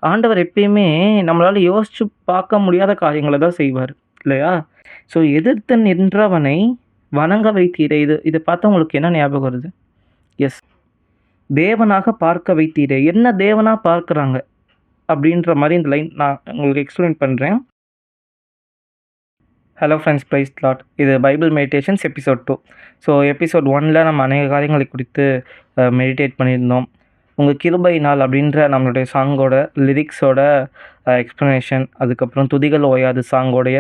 ஆண்டவர் எப்பயுமே நம்மளால யோசிச்சு பார்க்க முடியாத காரியங்கள தான் செய்வாரு. இல்லையா? ஸோ எதிர்த்து நின்றவனை வணங்க வைத்தீரே! இத பார்த்தா உங்களுக்கு என்ன ஞாபகம் வருது? எஸ். தேவனாக பார்க்க வைத்தீரே! என்ன தேவனா பார்க்குறாங்க? அப்படின்ற மாரி இந்த லைன் நான் உங்களுக்கு எக்ஸ்பிளைன் பண்றேன். Hello friends, praise the lord. இது Bible meditations episode 2. So episode 1ல நம்ம அநேக காரியங்களை குறித்து மெடிடேட் பண்ணியிருந்தோம். உங்கள் கிருபை நாள் அப்படின்ற நம்மளுடைய சாங்கோட லிரிக்ஸோட எக்ஸ்ப்ளனேஷன், அதுக்கப்புறம் துதிகள் ஓயாது சாங்கோடைய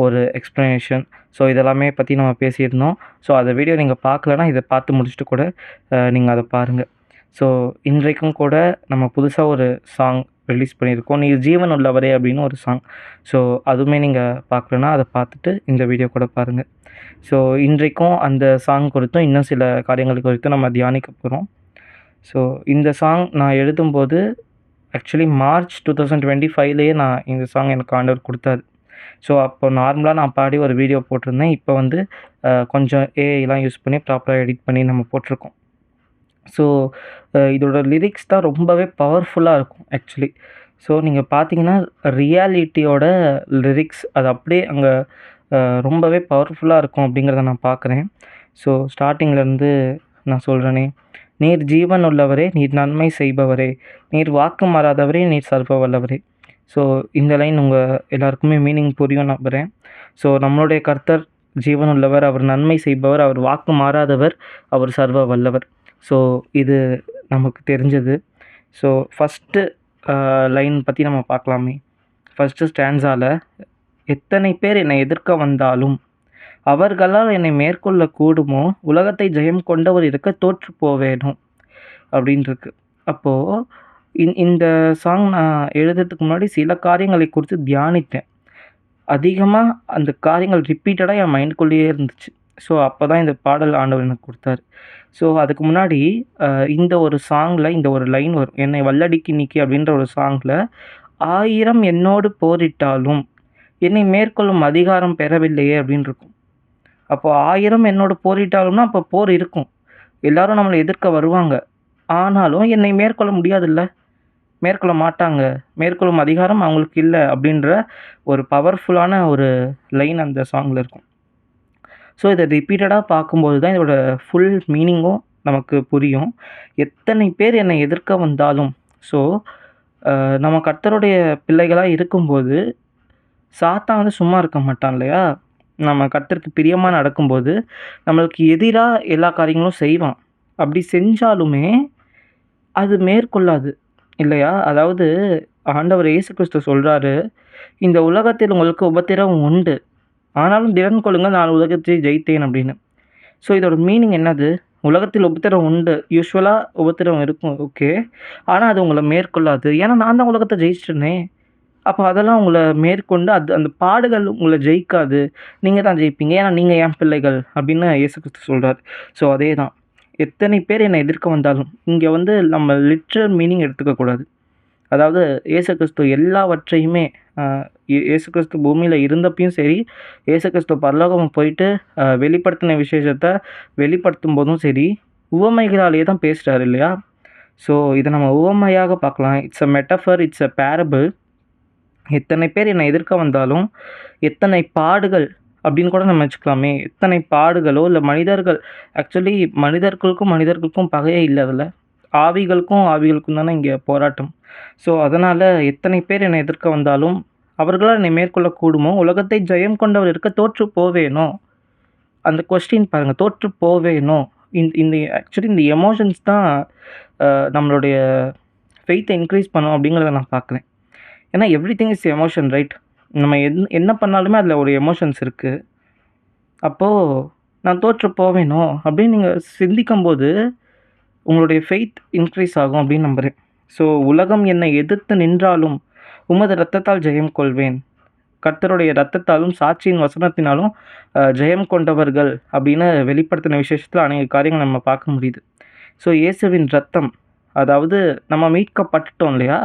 ஒரு எக்ஸ்ப்ளனேஷன். ஸோ இதெல்லாமே பற்றி நம்ம பேசியிருந்தோம். ஸோ அந்த வீடியோ நீங்கள் பார்க்கலன்னா இதை பார்த்து முடிச்சுட்டு கூட நீங்கள் அதை பாருங்கள். ஸோ இன்றைக்கும் கூட நம்ம புதுசாக ஒரு சாங் ரிலீஸ் பண்ணியிருக்கோம். நீர் ஜீவன் உள்ளவரே அப்படின்னு ஒரு சாங். ஸோ அதுவுமே நீங்கள் பார்க்கலன்னா அதை பார்த்துட்டு இந்த வீடியோ கூட பாருங்கள். ஸோ இன்றைக்கும் அந்த சாங் குறித்தும் இன்னும் சில காரியங்கள் குறித்தும் நம்ம தியானிக்க போகிறோம். ஸோ இந்த சாங் நான் எழுதும்போது ஆக்சுவலி மார்ச் 2025லேயே நான் இந்த சாங் எனக்கு ஆண்டவர் கொடுத்தாரு. ஸோ அப்போ நார்மலாக நான் பாடி ஒரு வீடியோ போட்டிருந்தேன். இப்போ வந்து கொஞ்சம் ஏஐலாம் யூஸ் பண்ணி ப்ராப்பராக எடிட் பண்ணி நம்ம போட்டிருக்கோம். ஸோ இதோட லிரிக்ஸ் தான் ரொம்பவே பவர்ஃபுல்லாக இருக்கும் ஆக்சுவலி. ஸோ நீங்கள் பார்த்தீங்கன்னா ரியாலிட்டியோட லிரிக்ஸ் அது அப்படியே அங்கே ரொம்பவே பவர்ஃபுல்லாக இருக்கும் அப்படிங்கிறத நான் பார்க்குறேன். ஸோ ஸ்டார்டிங்லேருந்து நான் சொல்கிறேனே, நீர் ஜீவன் உள்ளவரே, நீர் நன்மை செய்பவரே, நீர் வாக்கு மாறாதவரே, நீர் சர்வ வல்லவரே. ஸோ இந்த லைன் உங்கள் எல்லாருக்குமே மீனிங் புரியும் நம்புகிறேன். ஸோ நம்மளுடைய கர்த்தர் ஜீவன் உள்ளவர், அவர் நன்மை செய்பவர், அவர் வாக்கு மாறாதவர், அவர் சர்வ வல்லவர். ஸோ இது நமக்கு தெரிஞ்சது. ஸோ ஃபஸ்ட்டு லைன் பற்றி நம்ம பார்க்கலாமே. ஃபஸ்ட்டு ஸ்டான்ஸால, எத்தனை பேர் என்னை எதிர்க்க வந்தாலும் அவர்களால் என்னை மேற்கொள்ள கூடுமோ, உலகத்தை ஜெயம் கொண்டவர் இருக்க தோற்று போவேனோ அப்படின்ருக்கு. அப்போது இந்த சாங் நான் எழுதுறதுக்கு முன்னாடி சில காரியங்களை குறித்து தியானித்தேன். அதிகமாக அந்த காரியங்கள் ரிப்பீட்டடாக என் மைண்டுக்குள்ளேயே இருந்துச்சு. ஸோ அப்போ தான் இந்த பாடல் ஆண்டவர் எனக்கு கொடுத்தாரு. ஸோ அதுக்கு முன்னாடி இந்த ஒரு சாங்கில் இந்த ஒரு லைன் வரும். என்னை வல்லடிக்கு நீக்கி அப்படின்ற ஒரு சாங்கில், 1000 என்னோடு போரிட்டாலும் என்னை மேற்கொள்ளும் அதிகாரம் பெறவில்லையே அப்படின்னு இருக்கும். அப்போ 1000 என்னோடு போரிட்டாலும்னா அப்போ போர் இருக்கும். எல்லாரும் நம்மளை எதிர்க்க வருவாங்க. ஆனாலும் என்னை மேற்கொள்ள முடியாதுல்ல, மேற்கொள்ள மாட்டாங்க, மேற்கொள்ளும் அதிகாரம் அவங்களுக்கு இல்லை அப்படின்ற ஒரு பவர்ஃபுல்லான ஒரு லைன் அந்த சாங்கில் இருக்கும். ஸோ இதை ரிப்பீட்டடாக பார்க்கும்போது தான் இதோட ஃபுல் மீனிங்கும் நமக்கு புரியும். எத்தனை பேர் என்னை எதிர்க்க வந்தாலும், ஸோ நம்ம கர்த்தருடைய பிள்ளைகளாக இருக்கும்போது சாத்தான் வந்து சும்மா இருக்க மாட்டான் இல்லையா? நம்ம கர்த்தருக்கு பிரியமாக நடக்கும்போது நம்மளுக்கு எதிராக எல்லா காரியங்களும் செய்வான். அப்படி செஞ்சாலுமே அது மேற்கொள்ளாது இல்லையா? அதாவது ஆண்டவர் இயேசு கிறிஸ்து சொல்கிறாரு, இந்த உலகத்தில் உங்களுக்கு உபத்திரவம் உண்டு, ஆனாலும் திடன் கொள்ளுங்கள், நான் உலகத்தை ஜெயித்தேன் அப்படின்னு. ஸோ இதோட மீனிங் என்னது? உலகத்தில் உபத்திரவம் உண்டு, யூஸ்வலாக உபத்திரவம் இருக்கும், ஓகே. ஆனால் அது உங்களை மேற்கொள்ளாது. ஏன்னா நான் தான் உலகத்தை ஜெயிச்சிட்டேனே. அப்போ அதெல்லாம் உங்களை மேற்கொண்டு அந்த பாடுகள் உங்களை ஜெயிக்காது. நீங்கள் தான் ஜெயிப்பீங்க. ஏன்னா நீங்கள் என் பிள்ளைகள் அப்படின்னு இயேசு கிறிஸ்து சொல்கிறார். ஸோ அதே தான். எத்தனை பேர் என்னை எதிர்க்க வந்தாலும், இங்கே வந்து நம்ம லிட்ரல் மீனிங் எடுத்துக்கக்கூடாது. அதாவது இயேசு கிறிஸ்து எல்லாவற்றையுமே இயேசு கிறிஸ்து பூமியில் இருந்தப்பையும் சரி, இயேசு கிறிஸ்து பரலோகம் போயிட்டு வெளிப்படுத்தின விசேஷத்தை வெளிப்படுத்தும் போதும் சரி, உவமைகளாலேயே தான் பேசுகிறாரு இல்லையா? ஸோ இதை நம்ம உவமையாக பார்க்கலாம். It's a metaphor, it's a parable. எத்தனை பேர் என்னை எதிர்க்க வந்தாலும், எத்தனை பாடுகள் அப்படின்னு கூட நம்ம வச்சுக்கலாமே. எத்தனை பாடுகளோ இல்லை மனிதர்கள், ஆக்சுவலி மனிதர்களுக்கும் பகையே இல்லை அதில். ஆவிகளுக்கும் தானே இங்கே போராட்டம். ஸோ அதனால் எத்தனை பேர் என்னை எதிர்க்க வந்தாலும் அவர்களால் என்னை மேற்கொள்ள கூடுமோ, உலகத்தை ஜெயம் கொண்டவர் இருக்க தோற்று போவேனோ. அந்த கொஸ்டின் பாருங்கள், தோற்று போவேனோ. இந்த ஆக்சுவலி இந்த எமோஷன்ஸ் தான் நம்மளுடைய ஃபெய்த்தை இன்க்ரீஸ் பண்ணும் அப்படிங்கிறத நான் பார்க்குறேன். ஏன்னா எவ்ரிதிங் இஸ் எமோஷன், ரைட்? நம்ம என்ன பண்ணாலுமே அதில் ஒரு எமோஷன்ஸ் இருக்குது. அப்போது நான் தோற்று போவேனோ அப்படின்னு நீங்கள் சிந்திக்கும்போது உங்களுடைய ஃபெய்த் இன்க்ரீஸ் ஆகும் அப்படின்னு நம்புகிறேன். ஸோ உலகம் என்னை எதிர்த்து நின்றாலும் உமது இரத்தத்தால் ஜெயம் கொள்வேன். கர்த்தருடைய இரத்தத்தாலும் சாட்சியின் வசனத்தினாலும் ஜெயம் கொண்டவர்கள் அப்படின்னு வெளிப்படுத்தின விசேஷத்தில் அநேக காரியங்கள் நம்ம பார்க்க முடியுது. ஸோ இயேசுவின் இரத்தம், அதாவது நம்ம மீட்கப்பட்டுட்டோம் இல்லையா?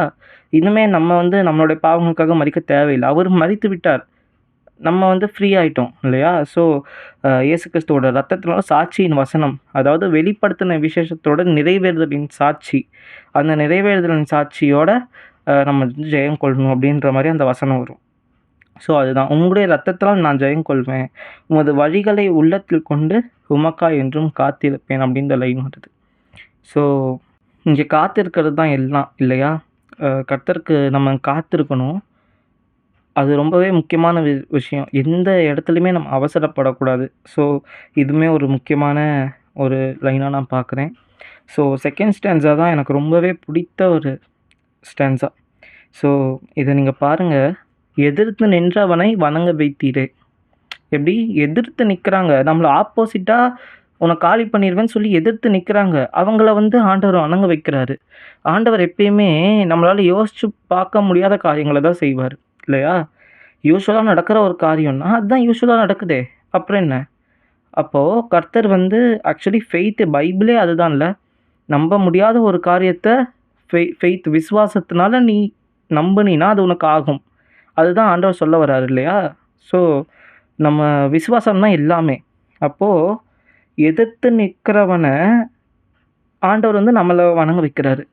இனிமே நம்ம வந்து நம்மளுடைய பாவங்களுக்காக மரிக்க தேவையில்லை. அவர் மரித்து விட்டார், நம்ம வந்து ஃப்ரீ ஆகிட்டோம் இல்லையா? ஸோ இயேசு கிறிஸ்துவோட இரத்தத்தினால சாட்சியின் வசனம், அதாவது வெளிப்படுத்தின விசேஷத்தோட நிறைவேறுதலின் சாட்சி, அந்த நிறைவேறுதலின் சாட்சியோட நம்ம வந்து ஜெயம் கொள்ளணும் அப்படின்ற மாதிரி அந்த வசனம் வரும். ஸோ அதுதான், உம்முடைய இரத்தத்தால் நான் ஜெயம் கொள்வேன், உமது வழிகளை உள்ளத்தில் கொண்டு உமக்கா என்றும் காத்திருப்பேன் அப்படின்ற லைன் வருது. ஸோ இங்கே காத்திருக்கிறது தான் எல்லாம் இல்லையா? கர்த்தருக்கு நம்ம காத்திருக்கணும். அது ரொம்பவே முக்கியமான விஷயம். எந்த இடத்துலையுமே நம்ம அவசரப்படக்கூடாது. ஸோ இதுவுமே ஒரு முக்கியமான ஒரு லைனாக நான் பார்க்குறேன். ஸோ செகண்ட் ஸ்டான்ஸா தான் எனக்கு ரொம்பவே பிடித்த ஒரு ஸ்டான்ஸா. ஸோ இதை நீங்கள் பாருங்கள். எதிர்த்து நின்றவனை வணங்க வைத்தீரே. எப்படி எதிர்த்து நிற்கிறாங்க, நம்மளை ஆப்போசிட்டாக உன்னை காலி பண்ணிடுவேன்னு சொல்லி எதிர்த்து நிற்கிறாங்க. அவங்கள வந்து ஆண்டவர் வணங்க வைக்கிறாரு. ஆண்டவர் எப்பயுமே நம்மளால் யோசித்து பார்க்க முடியாத காரியங்களை தான் செய்வார் இல்லையா? யூஸ்வலாக நடக்கிற ஒரு காரியம்னா அதுதான் யூஸ்வலாக நடக்குதே, அப்புறம் என்ன? அப்போது கர்த்தர் வந்து ஆக்சுவலி ஃபெய்த்து, பைபிளே அதுதான்ல. நம்ப முடியாத ஒரு காரியத்தை ஃபெய்த் விசுவாசத்தினால நீ நம்பினா அது உனக்கு ஆகும். அதுதான் ஆண்டவர் சொல்ல வர்றாரு இல்லையா? ஸோ நம்ம விசுவாசம் தான் எல்லாமே. அப்போது எதிர்த்து நிற்கிறவனை ஆண்டவர் வந்து நம்மளை வணங்க வைக்கிறாரு.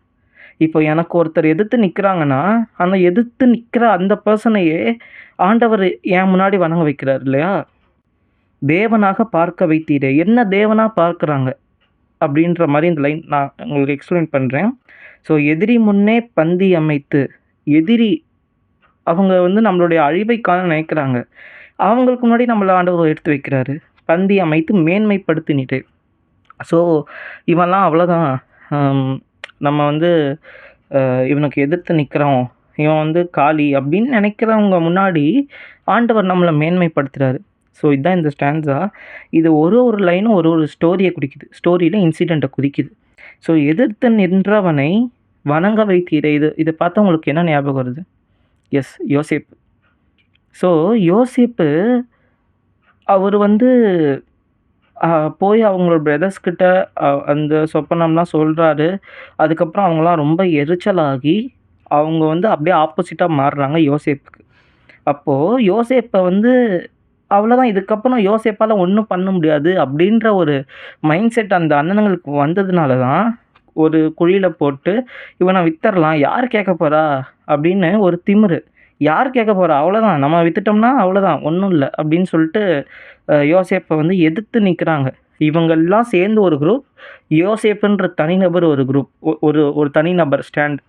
இப்போ எனக்கு ஒருத்தர் எதிர்த்து நிற்கிறாங்கன்னா, அந்த எதிர்த்து நிற்கிற அந்த பர்சனையே ஆண்டவர் என் முன்னாடி வணங்க வைக்கிறார் இல்லையா? தேவனாக பார்க்க வைத்தீரே. என்ன தேவனாக பார்க்குறாங்க அப்படின்ற மாதிரி இந்த லைன் நான் உங்களுக்கு எக்ஸ்பிளைன் பண்ணுறேன். ஸோ எதிரி முன்னே பந்தி அமைத்து, எதிரி அவங்க வந்து நம்மளுடைய அழிவை காண நினைக்கிறாங்க. அவங்களுக்கு முன்னாடி நம்மளை ஆண்டவர் எடுத்து வைக்கிறாரு. பந்தி அமைத்து மேன்மைப்படுத்தினிட்டு. ஸோ இவன்லாம் அவ்வளோதான், நம்ம வந்து இவனுக்கு எதிர்த்து நிற்கிறோம், இவன் வந்து காளி அப்படின்னு நினைக்கிறவங்க முன்னாடி ஆண்டவர் நம்மளை மேன்மைப்படுத்துகிறாரு. ஸோ இதுதான் இந்த ஸ்டான்ஸா. இது ஒரு லைனும் ஒரு ஸ்டோரியை குறிக்குது. ஸ்டோரியில் இன்சிடெண்ட்டை குறிக்குது. ஸோ எதிர்த்து நின்றவனை வணங்க வைத்தீரே. இதை பார்த்தா உங்களுக்கு என்ன ஞாபகம் வருது? எஸ், யோசேப்பு. ஸோ யோசேப்பு அவர் வந்து போய் அவங்களோட பிரதர்ஸ்கிட்ட அந்த சொப்பனம்லாம் சொல்கிறாரு. அதுக்கப்புறம் அவங்களாம் ரொம்ப எரிச்சலாகி அவங்க வந்து அப்படியே ஆப்போசிட்டாக மாறுறாங்க யோசேப்புக்கு. அப்போது யோசேப்பை வந்து அவ்வளோதான், இதுக்கப்புறம் யோசேப்பால் ஒன்றும் பண்ண முடியாது அப்படின்ற ஒரு மைண்ட் செட் அந்த அண்ணனுங்களுக்கு வந்ததுனால தான் ஒரு குழியில் போட்டு இவனை வித்தரலாம், யார் கேட்க போகிறா அப்படின்னு ஒரு திமிரு. யார் கேட்க போகிறா, அவ்வளோதான், நம்ம வித்துட்டோம்னா அவ்வளோதான், ஒன்றும் இல்லை அப்படின்னு சொல்லிட்டு யோசேப்பை வந்து எதிர்த்து நிற்கிறாங்க. இவங்கெல்லாம் சேர்ந்து ஒரு குரூப், யோசேப்புன்ற தனிநபர் ஒரு குரூப், ஒரு தனிநபர் ஸ்டாண்ட்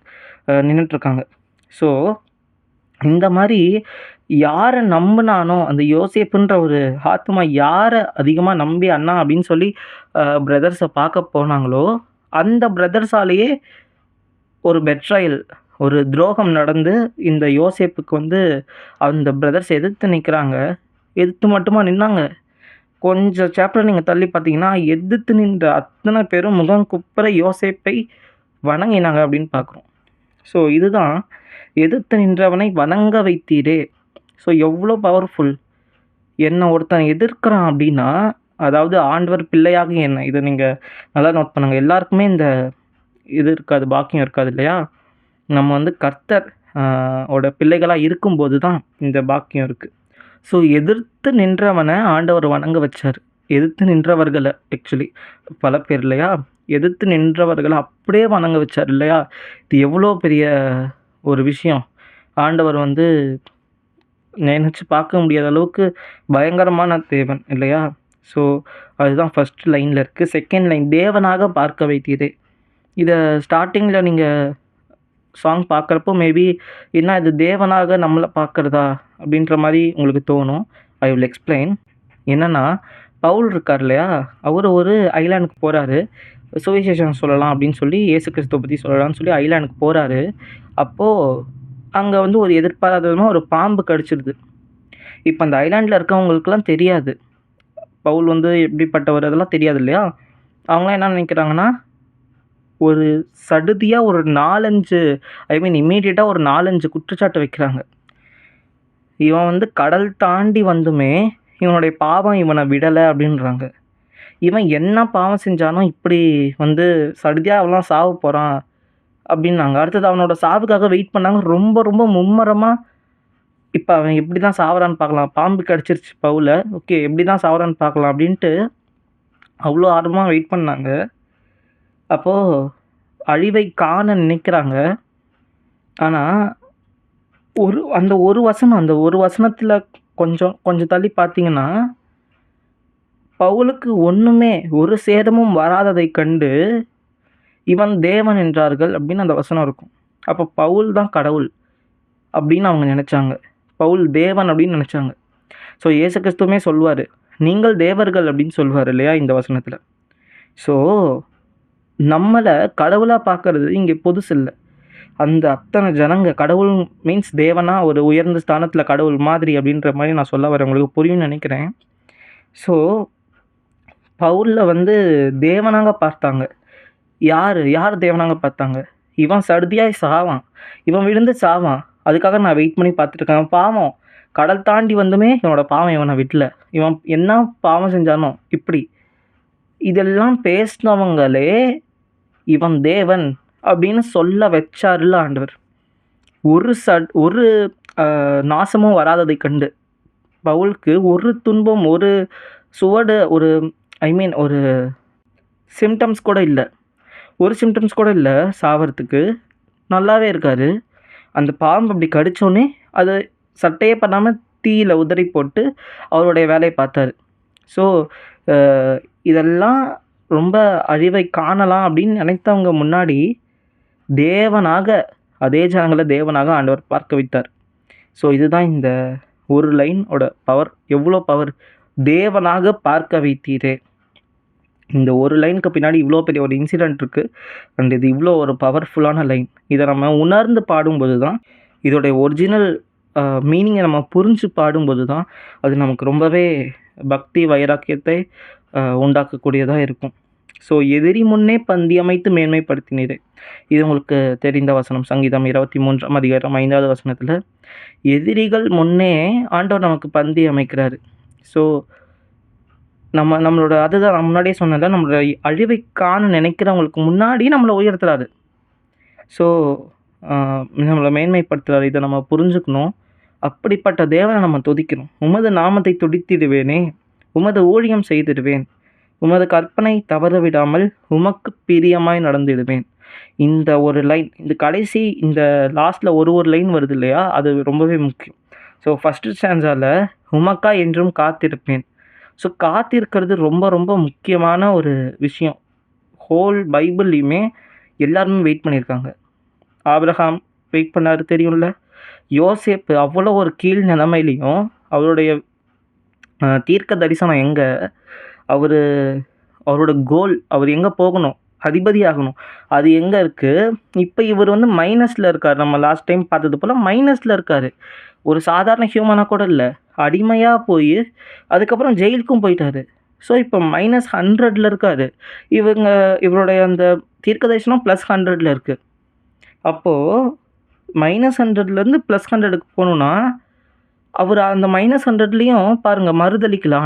நின்றுட்டுருக்காங்க. ஸோ இந்த மாதிரி யாரை நம்பினானோ அந்த யோசேப்புன்ற ஒரு ஆத்மா யாரை அதிகமாக நம்பி அண்ணா அப்படின்னு சொல்லி பிரதர்ஸை பார்க்க போனாங்களோ அந்த பிரதர்ஸாலேயே ஒரு பெட்ராயல், ஒரு துரோகம் நடந்து இந்த யோசேப்புக்கு வந்து அந்த பிரதர்ஸ் எதிர்த்து நிற்கிறாங்க. எதிர்த்து மட்டுமா நின்னாங்க, கொஞ்சம் சாப்டர் நீங்கள் தள்ளி பார்த்தீங்கன்னா எதிர்த்து நின்ற அத்தனை பேரும் முகம் குப்புற யோசேப்பை வணங்கினாங்க அப்படின்னு பார்க்குறோம். ஸோ இதுதான் எதிர்த்து நின்றவனை வணங்க வைத்தீரே. ஸோ எவ்வளோ பவர்ஃபுல். என்னை ஒருத்தன் எதிர்க்கிறான் அப்படின்னா, அதாவது ஆண்டவர் பிள்ளையாக என்ன, இதை நீங்கள் நல்லா நோட் பண்ணுங்கள். எல்லாருக்குமே இந்த இது இருக்காது, பாக்கியம் இருக்காது இல்லையா? நம்ம வந்து கர்த்தர் ஓட பிள்ளைகளாக இருக்கும்போது தான் இந்த பாக்கியம் இருக்குது. ஸோ எதிர்த்து நின்றவனை ஆண்டவர் வணங்க வச்சார். எதிர்த்து நின்றவர்களை ஆக்சுவலி பல பேர் இல்லையா, எதிர்த்து நின்றவர்களை அப்படியே வணங்க வச்சார் இல்லையா? இது எவ்வளோ பெரிய ஒரு விஷயம். ஆண்டவர் வந்து நினச்சி பார்க்க முடியாத அளவுக்கு பயங்கரமான தேவன் இல்லையா? ஸோ அதுதான் ஃபஸ்ட் லைனில் இருக்குது. செகண்ட் லைன், தேவனாக பார்க்க வைத்தீரே. இதை ஸ்டார்டிங்கில் நீங்கள் சாங் பார்க்குறப்போ மேபி என்ன இது தேவனாக நம்மளை பார்க்குறதா அப்படின்ற மாதிரி உங்களுக்கு தோணும். I will explain. என்னென்னா, பவுல் இருக்கார் இல்லையா, அவர் ஒரு ஐலாண்டுக்கு போகிறாரு. சுவிசேஷம் சொல்லலாம் அப்படின்னு சொல்லி, இயேசு கிறிஸ்துவை பற்றி சொல்லலாம்னு சொல்லி ஐலாண்டுக்கு போகிறாரு. அப்போது அங்கே வந்து ஒரு எதிர்பாராத விதமாக ஒரு பாம்பு கடிச்சிடுது. இப்போ அந்த ஐலாண்டில் இருக்கவங்களுக்குலாம் தெரியாது பவுல் வந்து எப்படிப்பட்டவர், அதெல்லாம் தெரியாது இல்லையா? அவங்களாம் என்ன நினைக்கிறாங்கன்னா, ஒரு சடுதியாக ஒரு 4-5 இம்மீடியட்டாக ஒரு 4-5 குற்றச்சாட்டு வைக்கிறாங்க. இவன் வந்து கடல் தாண்டி வந்துமே இவனுடைய பாவம் இவனை விடலை அப்படின்றாங்க. இவன் என்ன பாவம் செஞ்சானோ இப்படி வந்து சடுதியாக அவெல்லாம் சாவ போகிறான் அப்படின்னாங்க. அடுத்தது அவனோட சாவுக்காக வெயிட் பண்ணாங்க ரொம்ப ரொம்ப மும்மரமாக. இப்போ அவன் எப்படி தான் சாவறான்னு பார்க்கலாம், பாம்பு கடிச்சிருச்சு பவுலை, ஓகே எப்படி தான் சாவறான்னு பார்க்கலாம் அப்படின்ட்டு அவ்வளோ ஆர்வமாக வெயிட் பண்ணாங்க. அப்போது அழிவை காண நினைக்கிறாங்க. ஆனால் அந்த ஒரு வசனத்தில் கொஞ்சம் கொஞ்சம் தள்ளி பார்த்தீங்கன்னா, பவுலுக்கு ஒன்றுமே ஒரு சேதமும் வராததைக் கண்டு இவன் தேவன் என்றார்கள் அப்படின்னு அந்த வசனம் இருக்கும். அப்போ பவுல் தான் கடவுள் அப்படின்னு அவங்க நினச்சாங்க. பவுல் தேவன் அப்படின்னு நினச்சாங்க. ஸோ இயேசு கிறிஸ்துவுமே சொல்வார், நீங்கள் தேவர்கள் அப்படின்னு சொல்வார் இல்லையா இந்த வசனத்தில். ஸோ நம்மளை கடவுளாக பார்க்கறது இங்கே புதுசு இல்லை. அந்த அத்தனை ஜனங்க கடவுள் மீன்ஸ் தேவனா ஒரு உயர்ந்த ஸ்தானத்தில் கடவுள் மாதிரி அப்படின்ற மாதிரி நான் சொல்ல வரேன், உங்களுக்கு புரியும்னு நினைக்கிறேன். ஸோ பவுலில் தேவனாக பார்த்தாங்க. யார் தேவனாக பார்த்தாங்க? இவன் சடுதியாய் சாவான், இவன் விழுந்து சாவான், அதுக்காக நான் வெயிட் பண்ணி பார்த்துட்ருக்கேன். பாவம் கடல் தாண்டி வந்துமே இவனோட பாவம் இவனை விடல, இவன் என்ன பாவம் செஞ்சானோ இப்படி இதெல்லாம் பேசினவங்களே இவன் தேவன் அப்படின்னு சொல்ல வச்சார்ல ஆண்டவர். ஒரு நாசமும் வராததை கண்டு பவுலுக்கு ஒரு துன்பம், ஒரு சுவடு, ஒரு சிம்டம்ஸ் கூட இல்லை. ஒரு சிம்டம்ஸ் கூட இல்லை சாவறதுக்கு. நல்லாவே இருக்கார். அந்த பாம்பு அப்படி கடித்தோடனே அது சட்டையே பண்ணாமல் தீயில் உதறி போட்டு அவருடைய வேலையை பார்த்தாரு. ஸோ இதெல்லாம் ரொம்ப அழிவை காணலாம் அப்படின்னு நினைத்தவங்க முன்னாடி தேவனாக, அதே ஜனங்களை தேவனாக ஆண்டவர் பார்க்க வைத்தார். ஸோ இதுதான் இந்த ஒரு லைனோட பவர். எவ்வளோ பவர்! தேவனாக பார்க்க வைத்தீரே. இந்த ஒரு லைனுக்கு பின்னாடி இவ்வளோ பெரிய ஒரு இன்சிடெண்ட் இருக்குது. அண்ட் இது இவ்வளோ ஒரு பவர்ஃபுல்லான லைன். இதை நம்ம உணர்ந்து பாடும்போது தான், இதோடைய ஒரிஜினல் மீனிங்கை நம்ம புரிஞ்சு பாடும்போது தான் அது நமக்கு ரொம்பவே பக்தி வைராக்கியத்தை உண்டாக்கக்கூடியதாக இருக்கும். ஸோ எதிரி முன்னே பந்தி அமைத்து மேன்மைப்படுத்தினீரே, இது உங்களுக்கு தெரிந்த வசனம். சங்கீதம் 23ஆம் அதிகாரம் 5வது வசனத்தில் எதிரிகள் முன்னே ஆண்டவர் நமக்கு பந்தி அமைக்கிறாரு. ஸோ நம்மளோட அதுதான் நான் முன்னாடியே சொன்னதை, நம்மளோட அழிவை காண நினைக்கிறவங்களுக்கு முன்னாடி நம்மளை உயர்த்துறாரு. ஸோ நம்மளை மேன்மைப்படுத்துறாரு. இதை நம்ம புரிஞ்சுக்கணும். அப்படிப்பட்ட தேவனை நம்ம துதிக்கணும். உமது நாமத்தை துதித்திடுவேனே, உமது ஊழியம் செய்திடுவேன், உமது கற்பனை தவற விடாமல் உமக்கு பிரியமாய் நடந்திடுவேன். இந்த ஒரு லைன், இந்த கடைசி இந்த லாஸ்ட்டில் ஒரு லைன் வருது இல்லையா, அது ரொம்பவே முக்கியம். ஸோ ஃபஸ்ட்டு ஸ்டான்ஸால் உமக்கா என்றும் காத்திருப்பேன். ஸோ காத்திருக்கிறது ரொம்ப ரொம்ப முக்கியமான ஒரு விஷயம். ஹோல் பைபிள்லையுமே எல்லாருமே வெயிட் பண்ணியிருக்காங்க. ஆபிரகாம் வெயிட் பண்ணார், தெரியும்ல. யோசேப்பு அவ்வளோ ஒரு கீழ் நிலைமையிலையும் அவருடைய தீர்க்க தரிசனம் எங்கே, அவரோட கோல், அவர் எங்கே போகணும், அதிபதி ஆகணும், அது எங்கே இருக்குது. இப்போ இவர் மைனஸில் இருக்கார். நம்ம லாஸ்ட் டைம் பார்த்தது போல் மைனஸில் இருக்கார். ஒரு சாதாரண ஹியூமனாக கூட இல்லை, அடிமையாக போய் அதுக்கப்புறம் ஜெயிலுக்கும் போயிட்டார். ஸோ இப்போ -100 இருக்கார். இவருடைய அந்த தீர்க்க தரிசனம் +100 இருக்குது. அப்போது -100லேருந்து +100க்கு போகணுன்னா அவர் அந்த -100லேயும் பாருங்கள் மறுதளிக்கல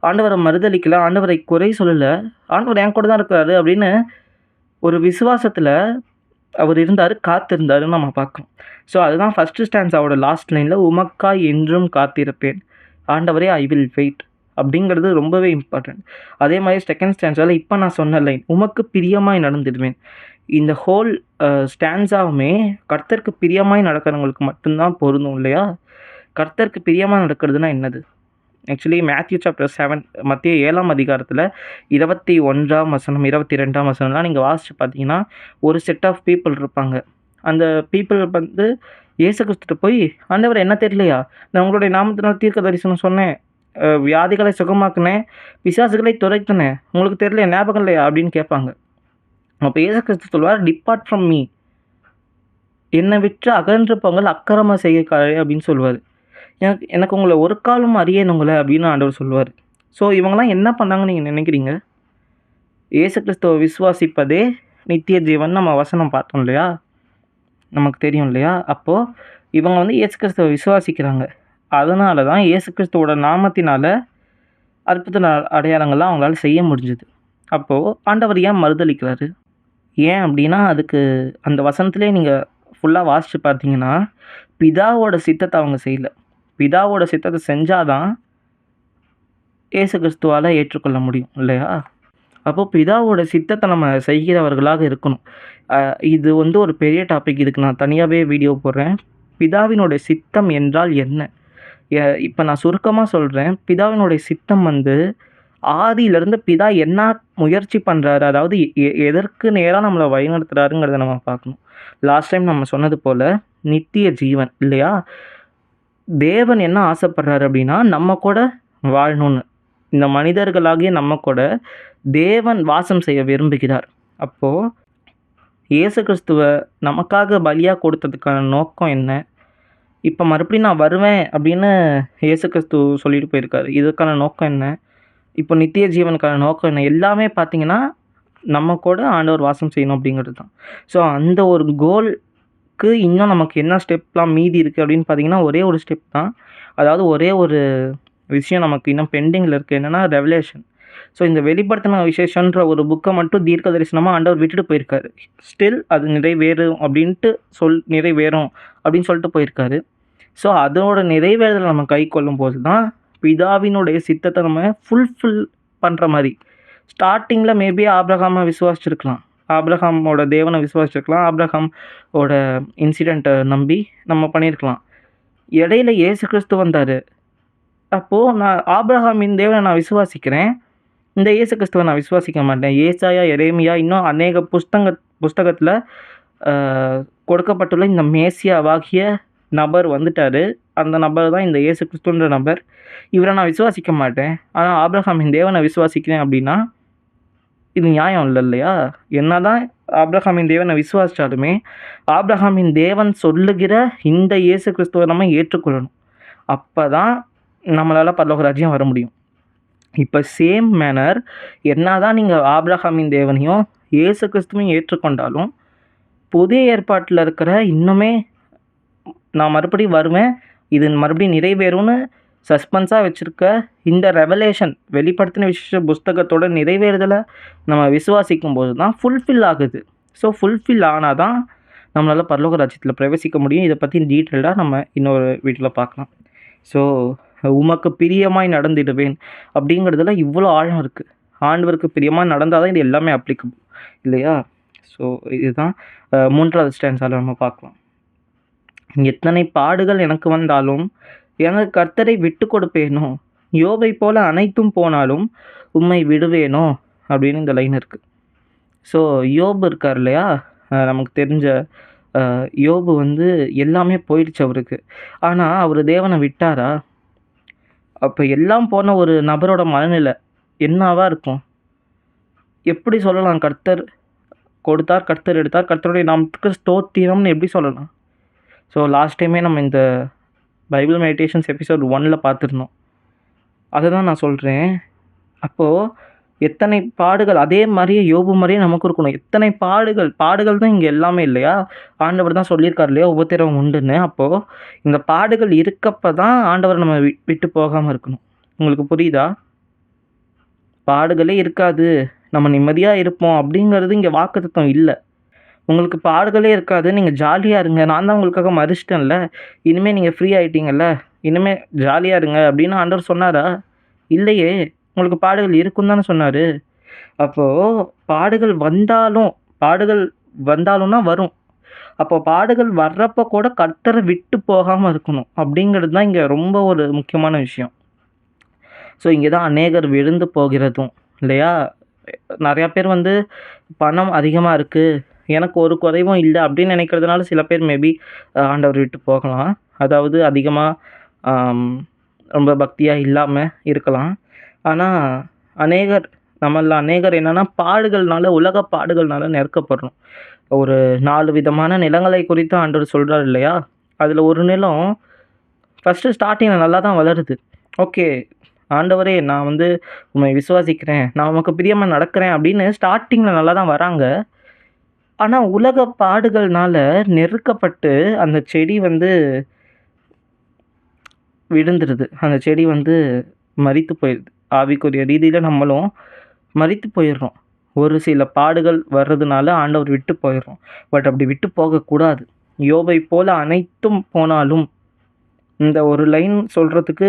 ஆண்டவரை மறுதளிக்கல, ஆண்டவரை குறை சொல்லலை, ஆண்டவர் என் கூட தான் இருக்காரு அப்படின்னு ஒரு விசுவாசத்தில் அவர் இருந்தார், காத்திருந்தாருன்னு நம்ம பார்க்கணும். ஸோ அதுதான் ஃபஸ்ட்டு ஸ்டான்ஸாவோட லாஸ்ட் லைனில் உமக்காய் என்றும் காத்திருப்பேன், ஆண்டவரே ஐ வில் வெயிட் அப்படிங்கிறது ரொம்பவே இம்பார்ட்டன்ட். அதே மாதிரி செகண்ட் ஸ்டான்ஸால் இப்போ நான் சொன்ன லைன் உமக்கு பிரியமாய் நடந்துடுவேன். இந்த ஹோல் ஸ்டான்ஸாவுமே கர்த்தருக்கு பிரியமாய் நடக்கிறவங்களுக்கு மட்டும்தான் பொருந்தும் இல்லையா. கர்த்தருக்கு பிரியமாக நடக்கிறதுனா என்னது? ஆக்சுவலி மேத்யூ சாப்டர் 7 மத்திய 7ஆம் அதிகாரத்தில் 21ஆம் வசனம் 22ஆம் வசனம்லாம் நீங்கள் வாசித்து பார்த்தீங்கன்னா ஒரு செட் ஆஃப் பீப்புள் இருப்பாங்க. அந்த பீப்புள் இயேசு கிறிஸ்துட்ட போய், ஆண்டவர் என்ன தெரியலையா, நான் உங்களுடைய நாமத்தினால் தீர்க்க தரிசனம் சொன்னேன், வியாதிகளை சுகமாக்குனேன், பிசாசுகளை துரைத்தினேன், உங்களுக்கு தெரியலையா, ஞாபகம் இல்லையா அப்படின்னு கேட்பாங்க. அப்போ இயேசு கிறிஸ்து சொல்வார், டிப்பார்ட் ஃப்ரம் மீ, என்னை விட்டு அகன்று போங்கள் அக்கிரம செய்கைக்காரரே அப்படின்னு சொல்லுவார். எனக்கு உங்களை ஒரு காலம் அறியேன் உங்களை அப்படின்னு ஆண்டவர் சொல்லுவார். ஸோ இவங்கெல்லாம் என்ன பண்ணாங்கன்னு நீங்கள் நினைக்கிறீங்க? இயேசு கிறிஸ்துவை விசுவாசிப்பதே நித்திய ஜீவன் நம்ம வசனம் பார்த்தோம் இல்லையா, நமக்கு தெரியும் இல்லையா. அப்போது இவங்க இயேசு கிறிஸ்துவை விசுவாசிக்கிறாங்க. அதனால தான் இயேசு கிறிஸ்துவோட நாமத்தினால் அற்புத அடையாளங்கள்லாம் அவங்களால செய்ய முடிஞ்சுது. அப்போது ஆண்டவர் ஏன் மறுதளிக்கிறாரு? ஏன் அப்படின்னா, அதுக்கு அந்த வசனத்திலே நீங்கள் ஃபுல்லாக வாசித்து பார்த்தீங்கன்னா, பிதாவோட சித்தத்தை அவங்க செய்யலை. பிதாவோட சித்தத்தை செஞ்சால் தான் இயேசு கிறிஸ்துவால் ஏற்றுக்கொள்ள முடியும் இல்லையா. அப்போது பிதாவோட சித்தத்தை நம்ம செய்கிறவர்களாக இருக்கணும். இது வந்து ஒரு பெரிய டாபிக். இதுக்கு நான் தனியாகவே வீடியோ போடுறேன். பிதாவினுடைய சித்தம் என்றால் என்ன? இப்போ நான் சுருக்கமாக சொல்கிறேன். பிதாவினுடைய சித்தம் வந்து ஆதியிலேருந்து பிதா என்ன முயற்சி பண்ணுறாரு, அதாவது எதற்கு நேராக நம்மளை வழிநடத்துகிறாருங்கிறத நம்ம பார்க்கணும். லாஸ்ட் டைம் நம்ம சொன்னது போல் நித்திய ஜீவன் இல்லையா? தேவன் என்ன ஆசைப்படுறாரு அப்படின்னா நம்ம கூட வாழணும்னு. இந்த மனிதர்களாகிய நம்ம கூட தேவன் வாசம் செய்ய விரும்புகிறார். அப்போது இயேசு கிறிஸ்துவ நமக்காக பலியாக கொடுத்ததுக்கான நோக்கம் என்ன? இப்போ மறுபடியும் நான் வருவேன் அப்படின்னு இயேசு கிறிஸ்து சொல்லிட்டு போயிருக்காரு. இதுக்கான நோக்கம் என்ன? இப்போ நித்திய ஜீவனுக்கான நோக்கம் என்ன? எல்லாமே பார்த்தீங்கன்னா நம்ம கூட ஆண்டவர் வாசம் செய்யணும் அப்படிங்கிறது தான். ஸோ அந்த ஒரு கோல்க்கு இன்னும் நமக்கு என்ன ஸ்டெப்லாம் மீதி இருக்குது அப்படின்னு பார்த்தீங்கன்னா ஒரே ஒரு ஸ்டெப் தான். அதாவது ஒரே ஒரு விஷயம் நமக்கு இன்னும் பெண்டிங்கில் இருக்குது. என்னென்னா ரெவலேஷன். ஸோ இந்த வெளிப்படுத்தின விசேஷன்ற ஒரு புக்கை மட்டும் தீர்க்க தரிசனமாக ஆண்டவர் விட்டுட்டு போயிருக்காரு. ஸ்டில் அது நிறைவேறும் அப்படின்ட்டு நிறைவேறும் அப்படின்னு சொல்லிட்டு போயிருக்காரு. ஸோ அதோட நிறைவேறுதலை நம்ம கை கொள்ளும் போது தான் பிதாவினுடைய சித்தத்தை நம்ம ஃபுல்ஃபில் பண்ணுற மாதிரி. ஸ்டார்டிங்கில் மேபி ஆபிரகாமை விசுவாசிச்சிருக்கலாம், ஆபிரகாமோட தேவனை விசுவாசிச்சிருக்கலாம், ஆபிரகாமோட இன்சிடெண்ட்டை நம்பி நம்ம பண்ணியிருக்கலாம். இடையில இயேசு கிறிஸ்து வந்தார். அப்போது நான் ஆபிரகாமின் தேவனை நான் விசுவாசிக்கிறேன், இந்த இயேசு கிறிஸ்துவை நான் விசுவாசிக்க மாட்டேன். ஏசாயா, எரேமியா, இன்னும் அநேக புஸ்தகத்தில் கொடுக்கப்பட்டுள்ள இந்த மேசியாவாகிய நபர் வந்துட்டார். அந்த நபர் தான் இந்த இயேசு கிறிஸ்துன்ற நபர். இவரை நான் விசுவாசிக்க மாட்டேன், ஆனால் ஆபிரகாமின் தேவனை விசுவாசிக்கிறேன் அப்படின்னா இது நியாயம் இல்லை இல்லையா? என்ன தான் ஆபிரகாமின் தேவனை விசுவாசித்தாலுமே ஆபிரகாமின் தேவன் சொல்லுகிற இந்த இயேசு கிறிஸ்துவை நம்ம ஏற்றுக்கொள்ளணும். அப்போ தான் நம்மளால் பரலோக ராஜ்யம் வர முடியும். இப்போ சேம் மேனர் என்ன தான் நீங்கள் ஆபிரகாமின் தேவனையும் இயேசு கிறிஸ்துவையும் ஏற்றுக்கொண்டாலும் புதிய ஏற்பாட்டில் இருக்கிற இன்னுமே நான் மறுபடியும் வருவேன், இது மறுபடியும் நிறைவேறும்னு சஸ்பென்ஸாக வச்சுருக்க இந்த ரெவலேஷன் வெளிப்படுத்தின விசேஷ புஸ்தகத்தோட நிறைவேறுதலை நம்ம விசுவாசிக்கும் போது தான் ஃபுல்ஃபில் ஆகுது. ஸோ ஃபுல்ஃபில் ஆனால் தான் நம்மளால் பரலோக ராஜ்யத்தில் பிரவேசிக்க முடியும். இதை பற்றி டீட்டெயில்டாக நம்ம இன்னொரு வீட்டில் பார்க்கலாம். ஸோ உமக்கு பிரியமாய் நடந்திடுவேன் அப்படிங்கிறதுல இவ்வளோ ஆழம் இருக்குது. ஆண்டவருக்கு பிரியமாக நடந்தால் தான் இது எல்லாமே அப்ளிகபிள் இல்லையா? ஸோ இதுதான் 3வது ஸ்டான்ஸால் நம்ம பார்க்கலாம். எத்தனை பாடுகள் எனக்கு வந்தாலும் எனக்கு கர்த்தரை விட்டு கொடுப்பேனோ, யோபை போல அனைத்தும் போனாலும் உம்மை விடுவேனோ அப்படின்னு இந்த லைன் இருக்குது. ஸோ யோபு இருக்கார் இல்லையா? நமக்கு தெரிஞ்ச யோபு வந்து எல்லாமே போயிடுச்சு அவருக்கு. ஆனால் அவர் தேவனை விட்டாரா? அப்போ எல்லாம் போன ஒரு நபரோட மனநிலை என்னவா இருக்கும்? எப்படி சொல்லலாம்? கர்த்தர் கொடுத்தார், கர்த்தர் எடுத்தார், கர்த்தருடைய நாமத்துக்கு ஸ்தோத்திரம்னு எப்படி சொல்லலாம்? ஸோ லாஸ்ட் டைமே நம்ம இந்த பைபிள் மெடிடேஷன்ஸ் எபிசோட் 1ல் பார்த்துருந்தோம். அதை தான் நான் சொல்கிறேன். அப்போது எத்தனை பாடுகள், அதே மாதிரியே யோபு மாதிரியே நமக்கு இருக்கணும். எத்தனை பாடுகள் தான் இங்கே எல்லாமே இல்லையா? ஆண்டவர் தான் சொல்லியிருக்கார் இல்லையா உபத்திரவம் உண்டுன்னு. அப்போது இந்த பாடுகள் இருக்கப்போ தான் ஆண்டவர் நம்ம விட்டு போகாமல் இருக்கணும். உங்களுக்கு புரியுதா? பாடுகளே இருக்காது, நம்ம நிம்மதியாக இருப்போம் அப்படிங்கிறது இங்கே வாக்குத்தத்தம் இல்லை. உங்களுக்கு பாடுகளே இருக்காது, நீங்கள் ஜாலியாக இருங்க, நான் தான் உங்களுக்காக மறிச்சிட்டேன்ல, இனிமேல் நீங்கள் ஃப்ரீ ஆகிட்டீங்கல்ல, இனிமேல் ஜாலியாக இருங்க அப்படின்னு ஆண்டவர் சொன்னாரா? இல்லையே. உங்களுக்கு பாடுகள் இருக்குன்னு தானே சொன்னார். அப்போது பாடுகள் வந்தாலும்னா வரும். அப்போ பாடுகள் வர்றப்போ கூட கர்த்தரை விட்டு போகாமல் இருக்கணும் அப்படிங்கிறது தான் இங்கே ரொம்ப ஒரு முக்கியமான விஷயம். ஸோ இங்கே தான் அநேகர் விழுந்து போகிறதும் இல்லையா? நிறையா பேர் வந்து பணம் அதிகமாக இருக்குது, எனக்கு ஒரு குறைவும் இல்லை அப்படின்னு நினைக்கிறதுனால சில பேர் மேபி ஆண்டவர் விட்டு போகலாம். அதாவது அதிகமாக ரொம்ப பக்தியாக இல்லாமல் இருக்கலாம். ஆனால் நம்மள அநேகர் என்னென்னா பாடுகள்னால, உலக பாடுகள்னால நெருக்கப்படுறோம். ஒரு 4 விதமான நிலங்களை குறித்து ஆண்டவர் சொல்கிறார் இல்லையா? அதில் ஒரு நிலம் ஃபஸ்ட்டு ஸ்டார்டிங்கில் நல்லா தான் வளருது. ஓகே, ஆண்டவரே நான் வந்து உம்மை விசுவாசிக்கிறேன், நான் உமக்கு பிரியமாக நடக்கிறேன் அப்படின்னு ஸ்டார்டிங்கில் நல்லா தான் வராங்க. ஆனால் உலக பாடுகள்னால நெருக்கப்பட்டு அந்த செடி வந்து விழுந்துடுது. அந்த செடி வந்து மரித்து போயிடுது. ஆவிக்குரிய ரீதியில் நம்மளும் மரித்து போயிடுறோம். ஒரு சில பாடுகள் வர்றதுனால ஆண்டவர் விட்டு போயிடுறோம். பட் அப்படி விட்டு போகக்கூடாது. யோபை போல அனைத்தும் போனாலும் இந்த ஒரு லைன் சொல்கிறதுக்கு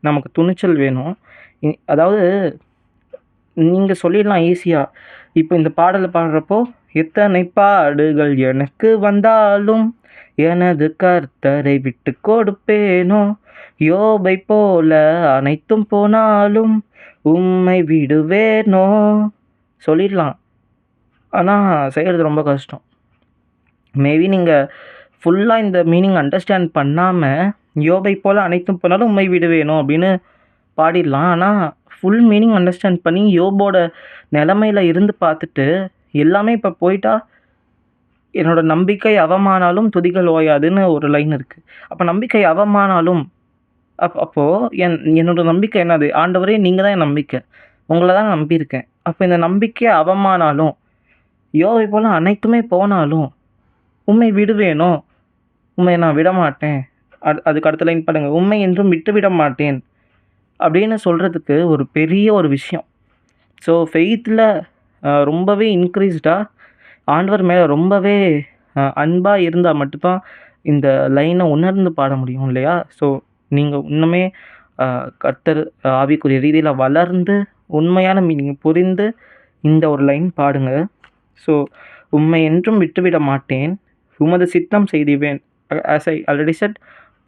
நமக்கு துணிச்சல் வேணும். அதாவது நீங்கள் சொல்லிடலாம் ஈஸியாக. இப்போ இந்த பாடலை பாடுறப்போ எத்தனை பாடுகள் எனக்கு வந்தாலும் எனது கர்த்தரை விட்டு கொடுப்பேனோ, யோபை போல அனைத்தும் போனாலும் உம்மை விடுவேனோ. சொல்லிடலாம், ஆனால் செய்கிறது ரொம்ப கஷ்டம். மேபி நீங்கள் ஃபுல்லாக இந்த மீனிங் அண்டர்ஸ்டாண்ட் பண்ணாமல் யோபை போல் அனைத்தும் போனாலும் உம்மை விடுவேணும் அப்படின்னு பாடிடலாம். ஆனால் ஃபுல் மீனிங் அண்டர்ஸ்டாண்ட் பண்ணி யோபோட நிலமையில இருந்து பார்த்துட்டு எல்லாமே இப்போ போயிட்டா என்னோட நம்பிக்கை அவமானாலும் துதிகள் ஓயாதுன்னு ஒரு லைன் இருக்குது. அப்போ நம்பிக்கை அவமானாலும் அப்போது என்னோட நம்பிக்கை என்னது? ஆண்டவரே நீங்கள் தான் என் நம்பிக்கை, உங்களை தான் நம்பியிருக்கேன். அப்போ இந்த நம்பிக்கை அவமானாலும் யோபை போல் அனைத்துமே போனாலும் உம்மை விடுவேனோ, உம்மை நான் விடமாட்டேன். அதுக்கு அடுத்த லைன் பாருங்க, உம்மை என்றும் விட்டு விட மாட்டேன் அப்படின்னு சொல்கிறதுக்கு ஒரு பெரிய ஒரு விஷயம். ஸோ ஃபெய்த்தில் ரொம்பவே இன்க்ரீஸ்டாக ஆண்டவர் மேலே ரொம்பவே அன்பாக இருந்தால் மட்டும்தான் இந்த லைனை உணர்ந்து பாட முடியும் இல்லையா? ஸோ நீங்கள் இன்னுமே கர்த்தர் ஆவிக்குரிய ரீதியில் வளர்ந்து உண்மையான மீனிங் புரிந்து இந்த ஒரு லைன் பாடுங்க. ஸோ உம்மை என்றும் விட்டுவிட மாட்டேன், உமது சித்தம் செய்திவேன். ஆஸ் ஐ ஆல்ரெடி செட்,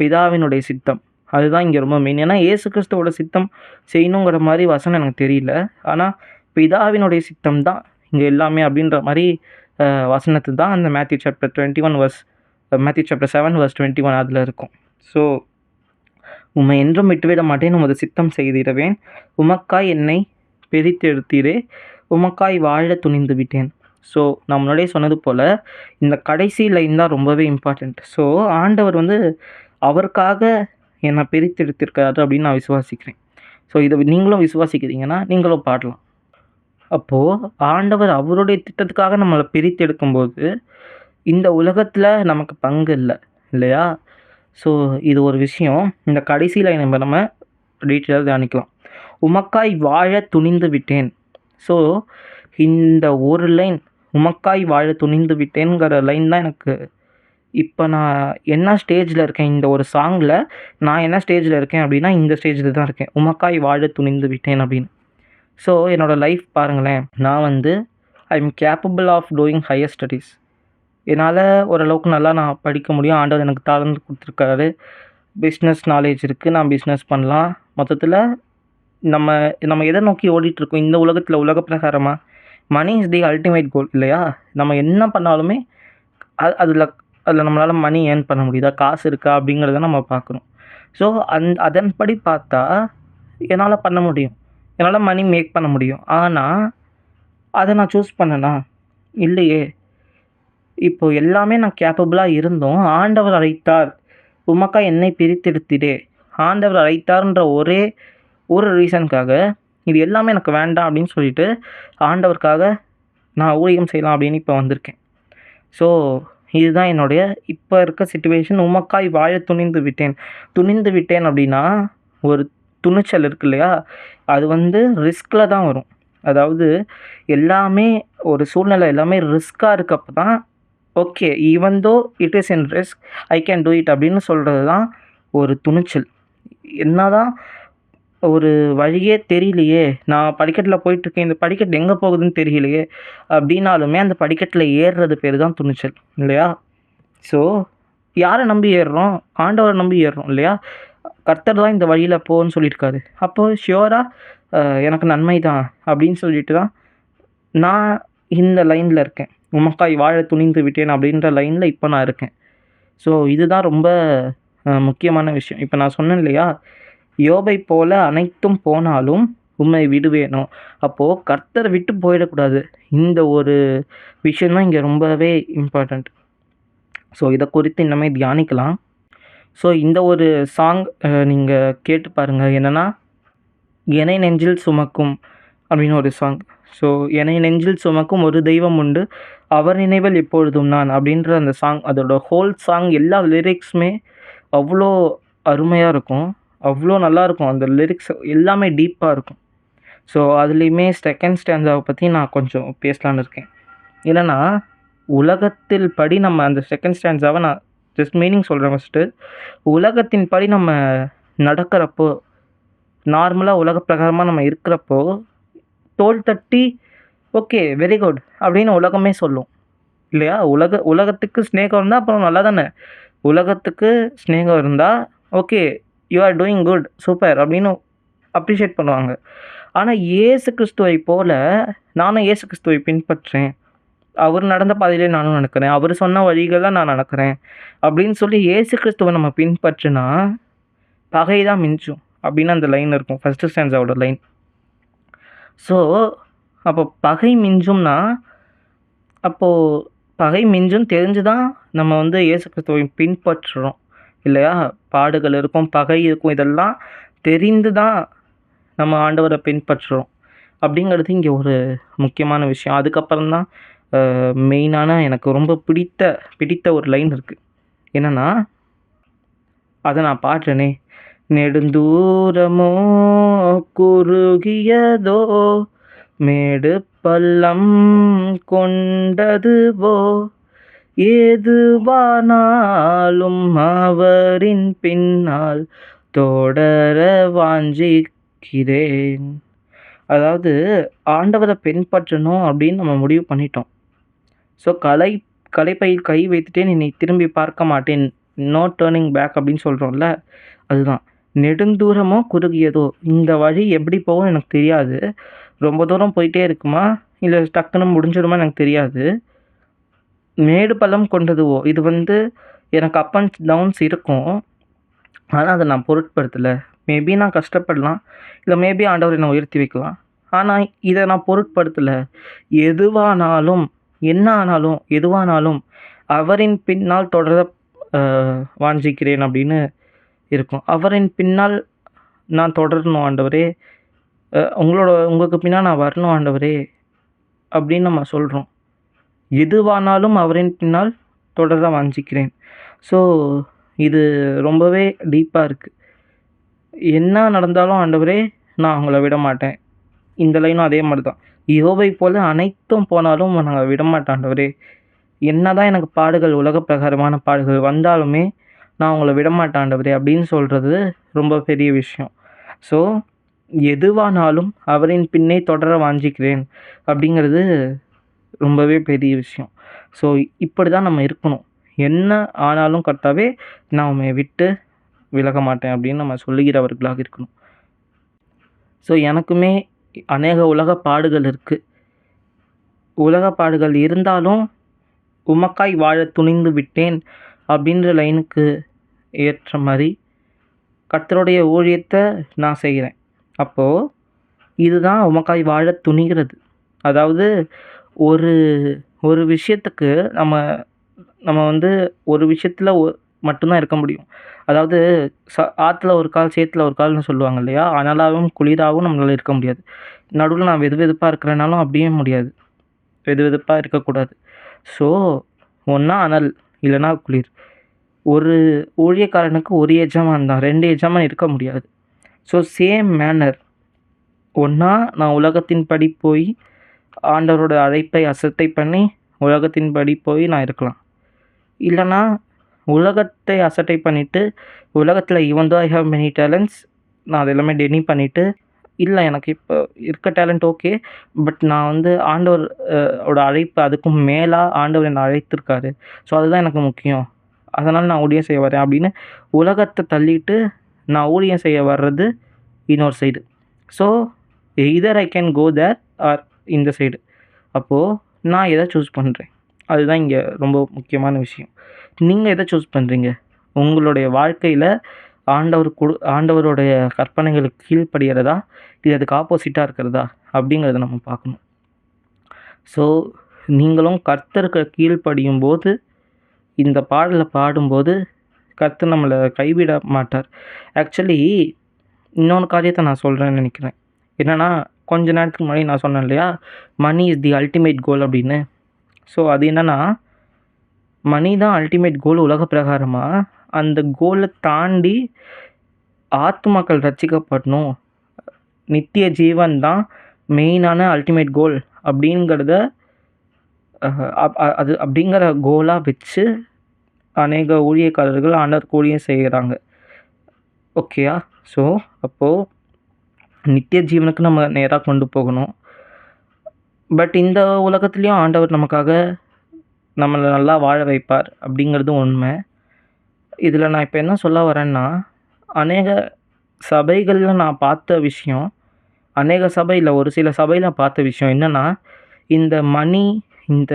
பிதாவினுடைய சித்தம் அதுதான் இங்கே ரொம்ப மெயின். ஏன்னா ஏசு கிறிஸ்துவோட சித்தம் செய்யணுங்கிற மாதிரி வசனம் எனக்கு தெரியல, ஆனால் பிதாவினுடைய சித்தம் தான் இங்கே எல்லாமே அப்படின்ற மாதிரி வசனத்து தான் அந்த மேத்யூ சாப்டர் 7:21 அதில் இருக்கும். ஸோ உம்மை என்றும் விட்டுவிட மாட்டேன், உமது சித்தம் செய்திடுவேன், உமக்காய் என்னை பிரித்தெடுத்தீரே, உமக்காய் வாழ துணிந்து விட்டேன். ஸோ நான் முன்னாடியே சொன்னது போல் இந்த கடைசி லைன் தான் ரொம்பவே இம்பார்ட்டண்ட். ஸோ ஆண்டவர் அவருக்காக என்னை பிரித்தெடுத்திருக்காரு அப்படின்னு நான் விசுவாசிக்கிறேன். ஸோ இதை நீங்களும் விசுவாசிக்கிறீங்கன்னா நீங்களும் பாடலாம். அப்போது ஆண்டவர் அவருடைய திட்டத்துக்காக நம்மளை பிரித்தெடுக்கும்போது இந்த உலகத்தில் நமக்கு பங்கு இல்லை இல்லையா? ஸோ இது ஒரு விஷயம். இந்த கடைசி லைன் நம்ம டீட்டெயிலாக தியானிக்கலாம். உமக்காய் வாழ துணிந்து விட்டேன். ஸோ இந்த ஒரு லைன், உமக்காய் வாழ துணிந்து விட்டேங்கிற லைன் தான் எனக்கு இப்போ நான் என்ன ஸ்டேஜில் இருக்கேன், இந்த ஒரு சாங்கில் நான் என்ன ஸ்டேஜில் இருக்கேன் அப்படின்னா இந்த ஸ்டேஜில் தான் இருக்கேன், உமக்காய் வாழ துணிந்து விட்டேன் அப்படின்னு. ஸோ என்னோடய லைஃப் பாருங்களேன், நான் I am capable of doing higher studies. என்னால் ஓரளவுக்கு நல்லா நான் படிக்க முடியும், ஆண்டவர் எனக்கு தாளந்து கொடுத்துருக்காரு, பிஸ்னஸ் நாலேஜ் இருக்குது, நான் பிஸ்னஸ் பண்ணலாம். மொத்தத்தில் நம்ம எதை நோக்கி ஓடிட்டுருக்கோம் இந்த உலகத்தில்? உலக பிரகாரமாக money is the ultimate goal இல்லையா? நம்ம என்ன பண்ணாலுமே அதில் நம்மளால் மணி ஏர்ன் பண்ண முடியுதா, காசு இருக்கா அப்படிங்கிறத நம்ம பார்க்கணும். ஸோ அதன்படி பார்த்தா என்னால் பண்ண முடியும், என்னால் மணி மேக் பண்ண முடியும். ஆனால் அதை நான் சூஸ் பண்ணனா? இல்லையே. இப்போது எல்லாமே நான் கேப்பபிளாக இருந்தோம், ஆண்டவர் அழைத்தார், உமக்கா என்னை பிரித்தெடுத்திடே, ஆண்டவர் அழைத்தார்ன்ற ஒரே ஒரு ரீசனுக்காக இது எல்லாமே எனக்கு வேண்டாம் அப்படின்னு சொல்லிட்டு ஆண்டவருக்காக நான் ஊழியம் செய்யலாம் அப்படின்னு இப்போ வந்திருக்கேன். ஸோ இதுதான் என்னுடைய இப்போ இருக்க சிச்சுவேஷன். உமக்காய் வாழ துணிந்து விட்டேன் அப்படின்னா ஒரு துணிச்சல் இருக்கு இல்லையா? அது ரிஸ்கில் தான் வரும். அதாவது எல்லாமே ஒரு சூழ்நிலை எல்லாமே ரிஸ்க்காக இருக்கப்போ தான் okay, even though it is in risk I can do it அப்படின்னு சொல்கிறது தான் ஒரு துணிச்சல். என்ன தான் ஒரு வழியே தெரியலையே, நான் படிக்கட்டில் போயிட்டுருக்கேன், இந்த படிக்கட்டு எங்கே போகுதுன்னு தெரியலையே அப்படின்னாலுமே அந்த படிக்கட்டில் ஏறுறது பேர் தான் துணிச்சல் இல்லையா? ஸோ யாரை நம்பி ஏறுறோம்? ஆண்டவரை நம்பி ஏறுறோம் இல்லையா? கர்த்தர் தான் இந்த வழியில் போன்னு சொல்லியிருக்காரு. அப்போது ஷியோராக எனக்கு நன்மை தான் அப்படின்னு சொல்லிட்டு தான் நான் இந்த லைனில் இருக்கேன். உமக்காய் வாழ துணிந்து விட்டேன் அப்படின்ற லைனில் இப்போ நான் இருக்கேன். ஸோ இதுதான் ரொம்ப முக்கியமான விஷயம். இப்போ நான் சொன்னேன் இல்லையா, யோபை போல அனைத்தும் போனாலும் உம்மை விடுவேனோ. அப்போது கர்த்தரை விட்டு போயிடக்கூடாது. இந்த ஒரு விஷயந்தான் இங்கே ரொம்பவே இம்பார்ட்டண்ட். ஸோ இதை குறித்து இன்னமே தியானிக்கலாம். ஸோ இந்த ஒரு சாங் நீங்கள் கேட்டு பாருங்கள். என்னென்னா, என்னை நெஞ்சில் சுமக்கும் அப்படின்னு ஒரு சாங். ஸோ என்னை நெஞ்சில் சுமக்கும் ஒரு தெய்வம் உண்டு, அவர் நினைவில் எப்பொழுதும் நான் அப்படின்ற அந்த சாங், அதோட ஹோல் சாங் எல்லா லிரிக்ஸுமே அவ்வளோ அருமையாக இருக்கும், அவ்வளோ நல்லாயிருக்கும். அந்த லிரிக்ஸ் எல்லாமே டீப்பாக இருக்கும். ஸோ அதுலேயுமே செகண்ட் ஸ்டான்ஸாவை பற்றி நான் கொஞ்சம் பேசலான்னு இருக்கேன். இல்லைன்னா உலகத்தில் படி நம்ம அந்த செகண்ட் ஸ்டான்ஸாவை நான் ஜஸ்ட் மீனிங் சொல்கிறேன். ஃபஸ்ட்டு உலகத்தின் படி நம்ம நடக்கிறப்போ, நார்மலாக உலக பிரகாரமாக நம்ம இருக்கிறப்போ, தோள் தட்டி ஓகே, வெரி குட் அப்படின்னு உலகமே சொல்லும் இல்லையா? உலகத்துக்கு சிநேகம் இருந்தால் அப்புறம் நல்லா தானே. உலகத்துக்கு சிநேகம் இருந்தால் okay, you are doing good, super அப்படின்னு அப்ரிஷியேட் பண்ணுவாங்க. ஆனால் இயேசு கிறிஸ்துவை போல நானும் இயேசு கிறிஸ்துவை பின்பற்றேன், அவர் நடந்த பாதையிலே நானும் நடக்கிறேன், அவர் சொன்ன வழிகளில் நான் நடக்கிறேன் அப்படின்னு சொல்லி இயேசு கிறிஸ்துவை நம்ம பின்பற்றினா பகை தான் மிஞ்சும் அப்படின்னு அந்த லைன் இருக்கும், ஃபஸ்ட்டு ஸ்டான்ஸாவோட லைன். ஸோ அப்போ பகை மிஞ்சும்னா, அப்போது பகை மிஞ்சும் தெரிஞ்சு தான் நம்ம வந்து இயேசு கிறிஸ்துவை பின்பற்றுறோம் இல்லையா? பாடுகள் இருக்கும், பகை இருக்கும், இதெல்லாம் தெரிந்து தான் நம்ம ஆண்டவரை பின்பற்றுறோம் அப்படிங்கிறது இங்கே ஒரு முக்கியமான விஷயம். அதுக்கப்புறம் தான் மெயினான எனக்கு ரொம்ப பிடித்த ஒரு லைன் இருக்குது. என்னென்னா, அதை நான் பாடுறேனே. நெடுந்தூரமோ குறுகியதோ மேடு பள்ளம் கொண்டதுவோ ஏதுவானாலும் அவரின் பின்னால் தொடர வாஞ்சிக்கிறேன். அதாவது ஆண்டவரை பின்பற்றணும் அப்படின்னு நம்ம முடிவு பண்ணிட்டோம். ஸோ கலைப்பையில் கை வைத்துட்டேன், என்னை திரும்பி பார்க்க மாட்டேன், நோ டேர்னிங் பேக் அப்படின்னு சொல்கிறோம்ல, அதுதான். நெடுந்தூரமோ குறுகியதோ, இந்த வழி எப்படி போகும் எனக்கு தெரியாது, ரொம்ப தூரம் போயிட்டே இருக்குமா இல்லை டக்குன்னு முடிஞ்சிடுமா எனக்கு தெரியாது. மேடு பள்ளம் கொண்டதுவோ, இது வந்து எனக்கு அப் அண்ட் டவுன்ஸ் இருக்கும், ஆனால் அதை நான் பொருட்படுத்தலை. மேபி நான் கஷ்டப்படலாம், இல்லை மேபி ஆண்டவர் என்னை உயர்த்தி வைக்கலாம், ஆனால் இதை நான் பொருட்படுத்தலை. எதுவானாலும் என்ன ஆனாலும் எதுவானாலும் அவரின் பின்னால் தொடர வாஞ்சிக்கிறேன் அப்படின்னு இருக்கும். அவரின் பின்னால் நான் தொடரணும் ஆண்டவரே, உங்களுக்கு பின்னால் நான் வரணும் ஆண்டவரே அப்படின்னு நம்ம சொல்கிறோம். எதுவானாலும் அவரின் பின்னால் தொடர வாஞ்சிக்கிறேன். ஸோ இது ரொம்பவே டீப்பாக இருக்குது. என்ன நடந்தாலும் ஆண்டவரே நான் அவங்கள விட மாட்டேன். இந்த லைனும் அதே மாதிரி தான். யோபை போல அனைத்தும் போனாலும் நாங்கள் விடமாட்டேன் ஆண்டவரே. என்ன தான் எனக்கு பாடுகள், உலக பிரகாரமான பாடுகள் வந்தாலுமே நான் உங்களை விடமாட்டேன் ஆண்டவரே அப்படின்னு சொல்கிறது ரொம்ப பெரிய விஷயம். ஸோ எதுவானாலும் அவரின் பின்னே தொடர வாஞ்சிக்கிறேன் அப்படிங்கிறது ரொம்பவே பெரிய விஷயம். ஸோ இப்படி தான் நம்ம இருக்கணும். என்ன ஆனாலும் கர்த்தாவே நான் உம்மை விட்டு விலக மாட்டேன் அப்படின்னு நம்ம சொல்லுகிறவர்களாக இருக்கணும். ஸோ எனக்குமே அநேக உலக பாடுகள் இருக்குது. உலக பாடுகள் இருந்தாலும் உமக்காய் வாழ துணிந்து விட்டேன் அப்படின்ற லைனுக்கு ஏற்ற மாதிரி கர்த்தருடைய ஊழியத்தை நான் செய்கிறேன். அப்போது இதுதான் உமக்காய் வாழ துணிகிறது. அதாவது ஒரு ஒரு விஷயத்துக்கு நம்ம வந்து ஒரு விஷயத்தில் மட்டும்தான் இருக்க முடியும். அதாவது ஆற்றுல ஒரு கால் சேத்துல ஒரு கால்னு சொல்லுவாங்க இல்லையா? அனலாகவும் குளிராகவும் நம்மளால் இருக்க முடியாது. நடுவில் நான் வெதுவெதுப்பாக இருக்கிறேனாலும் அப்படியே முடியாது, வெதுவெதுப்பாக இருக்கக்கூடாது. ஸோ ஒன்றா அனல் இல்லைனா குளிர். ஒரு ஊழியக்காரனுக்கு ஒரு எஜமான் தான், 2 எஜமான் இருக்க முடியாது. ஸோ சேம் மேனர், ஒன்றா நான் உலகத்தின்படி போய் ஆண்டவரோட அழைப்பை அசட்டை பண்ணி உலகத்தின்படி போய் நான் இருக்கலாம். இல்லைனா உலகத்தை அசட்டை பண்ணிவிட்டு உலகத்தில் even though I have many talents, நான் அது எல்லாமே டெனி பண்ணிவிட்டு, இல்லை எனக்கு இப்போ இருக்க டேலண்ட் ஓகே, பட் நான் வந்து ஆண்டவர் ஓட அழைப்பு அதுக்கும் மேலாக ஆண்டவர் என்னை அழைத்திருக்காரு, ஸோ அதுதான் எனக்கு முக்கியம், அதனால் நான் ஊழியம் செய்ய வரேன் அப்படின்னு உலகத்தை தள்ளிட்டு நான் ஊழியம் செய்ய வர்றது இன்னொரு side. So either I can go there or இந்த சைடு. அப்போது நான் எதை சூஸ் பண்ணுறேன், அதுதான் இங்கே ரொம்ப முக்கியமான விஷயம். நீங்கள் எதை சூஸ் பண்ணுறீங்க? உங்களுடைய வாழ்க்கையில் ஆண்டவருடைய கற்பனைகளுக்கு கீழ்ப்படுகிறதா, இல்லை அதுக்கு ஆப்போசிட்டாக இருக்கிறதா அப்படிங்கிறத நம்ம பார்க்கணும். ஸோ நீங்களும் கர்த்தருக்கு கீழ்ப்படியும் போது, இந்த பாடலை பாடும்போது கர்த்தர் நம்மளை கைவிட மாட்டார். ஆக்சுவலி இன்னொன்று காரியத்தை நான் சொல்கிறேன்னு நினைக்கிறேன். என்னென்னா, கொஞ்ச நேரத்துக்கு முன்னாடி நான் சொன்னேன் இல்லையா, money is the ultimate goal அப்படின்னு. ஸோ அது என்னென்னா, மணி தான் அல்டிமேட் கோல் உலக பிரகாரமாக. அந்த கோலை தாண்டி ஆத்துமாக்கள் ரட்சிக்கப்படணும், நித்திய ஜீவன் தான் மெயினான அல்டிமேட் கோல் அப்படிங்கிறத அது அப்படிங்கிற கோலாக வச்சு அநேக ஊழியக்காரர்கள் ஆண்டவருக்கு ஊழியம் செய்கிறாங்க. ஓகேயா? ஸோ அப்போது நித்திய ஜீவனுக்கு நம்ம நேராக கொண்டு போகணும். பட் இந்த உலகத்துலேயும் ஆண்டவர் நமக்காக நம்மளை நல்லா வாழ வைப்பார் அப்படிங்கிறதும் உண்மை. இதில் நான் இப்போ என்ன சொல்ல வரேன்னா, அநேக சபைகளில் நான் பார்த்த விஷயம், அநேக சபையில் ஒரு சில சபையில் பார்த்த விஷயம் என்னென்னா, இந்த மணி, இந்த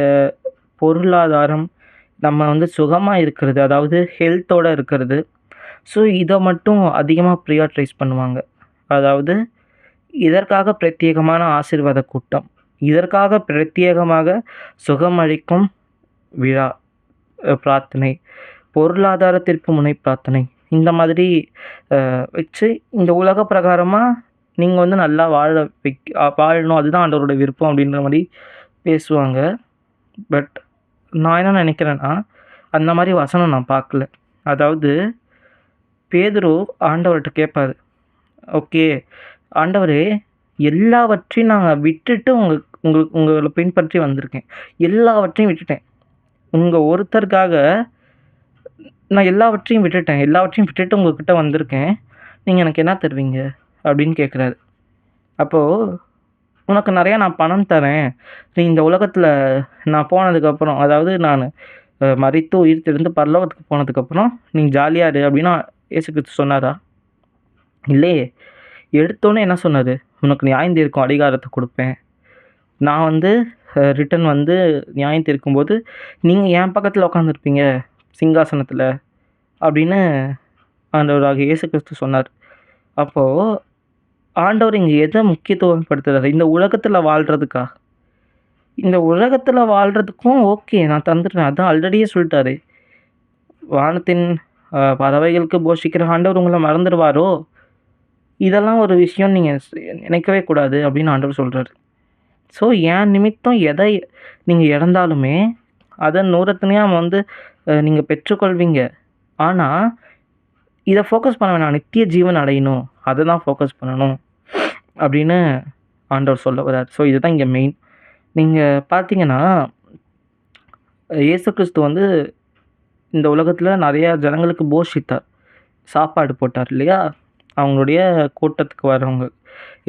பொருளாதாரம், நம்ம வந்து சுகமாக இருக்கிறது, அதாவது ஹெல்த்தோடு இருக்கிறது, ஸோ இதை மட்டும் அதிகமாக ப்ரியாரிட்டைஸ் பண்ணுவாங்க. அதாவது இதற்காக பிரத்யேகமான ஆசீர்வாத கூட்டம், இதற்காக பிரத்யேகமாக சுகமளிக்கும் விழா, பிரார்த்தனை, பொருளாதாரத்திற்கு முனை பிரார்த்தனை, இந்த மாதிரி வச்சு இந்த உலக பிரகாரமாக நீங்கள் வந்து நல்லா வாழணும், அதுதான் ஆண்டவரோட விருப்பம் அப்படின்ற மாதிரி பேசுவாங்க. பட் நான் என்ன நினைக்கிறேன்னா, அந்த மாதிரி வசனம் நான் பார்க்கல. அதாவது பேதுரு ஆண்டவர்கிட்ட கேட்பார், ஓகே ஆண்டவரே, எல்லாவற்றையும் நான் விட்டுட்டு உங்களை பின்பற்றி வந்திருக்கேன், எல்லாவற்றையும் விட்டுட்டேன், உங்கள் ஒருத்தருக்காக நான் எல்லாவற்றையும் விட்டுட்டு உங்கள்கிட்ட வந்திருக்கேன், நீங்கள் எனக்கு என்ன தருவீங்க அப்படின்னு கேட்குறாரு. அப்போது உனக்கு நிறையா நான் பணம் தரேன், நீ இந்த உலகத்தில் நான் போனதுக்கப்புறம், அதாவது நான் மரித்து உயிர் தெரிந்து பரலோகத்துக்கு போனதுக்கப்புறம் நீ ஜாலியாக இரு அப்படின்னு இயேசு கிறிஸ்து சொன்னாரா? இல்லையே. எடுத்தோன்னே என்ன சொன்னார்? உனக்கு நியாயம் தீர்க்கும் அதிகாரத்தை கொடுப்பேன், நான் வந்து ரிட்டன் வந்து நியாயம் தீர்க்கும்போது நீங்கள் என் பக்கத்தில் உட்காந்துருப்பீங்க சிங்காசனத்தில் அப்படின்னு ஆண்டவராகிய இயேசு கிறிஸ்து சொன்னார். அப்போது ஆண்டவர் இங்கே எதை முக்கியத்துவப்படுத்துகிறார்? இந்த உலகத்தில் வாழ்கிறதுக்கா? இந்த உலகத்தில் வாழ்கிறதுக்கும் ஓகே நான் தந்துடுறேன், அதான் ஆல்ரெடியே சொல்லிட்டாரு. வானத்தின் பறவைகளுக்கு போஷிக்கிற ஆண்டவர் உங்களை மறந்துடுவாரோ? இதெல்லாம் ஒரு விஷயம் நீங்கள் நினைக்கவே கூடாது அப்படின்னு ஆண்டவர் சொல்கிறார். ஸோ என் நிமித்தம் எதை நீங்கள் இழந்தாலுமே அதை நூறத்தனையாக வந்து நீங்கள் பெற்றுக்கொள்வீங்க. ஆனால் இதை ஃபோக்கஸ் பண்ண வேணாம், நித்திய ஜீவன் அடையணும், அதை தான் ஃபோக்கஸ் பண்ணணும் அப்படின்னு ஆண்டவர் சொல்ல வர்றார். ஸோ இதுதான் இங்கே மெயின். நீங்கள் பார்த்தீங்கன்னா, இயேசு கிறிஸ்து வந்து இந்த உலகத்தில் நிறையா ஜனங்களுக்கு போஷித்தார், சாப்பாடு போட்டார் இல்லையா? அவங்களுடைய கூட்டத்துக்கு வர்றவங்க,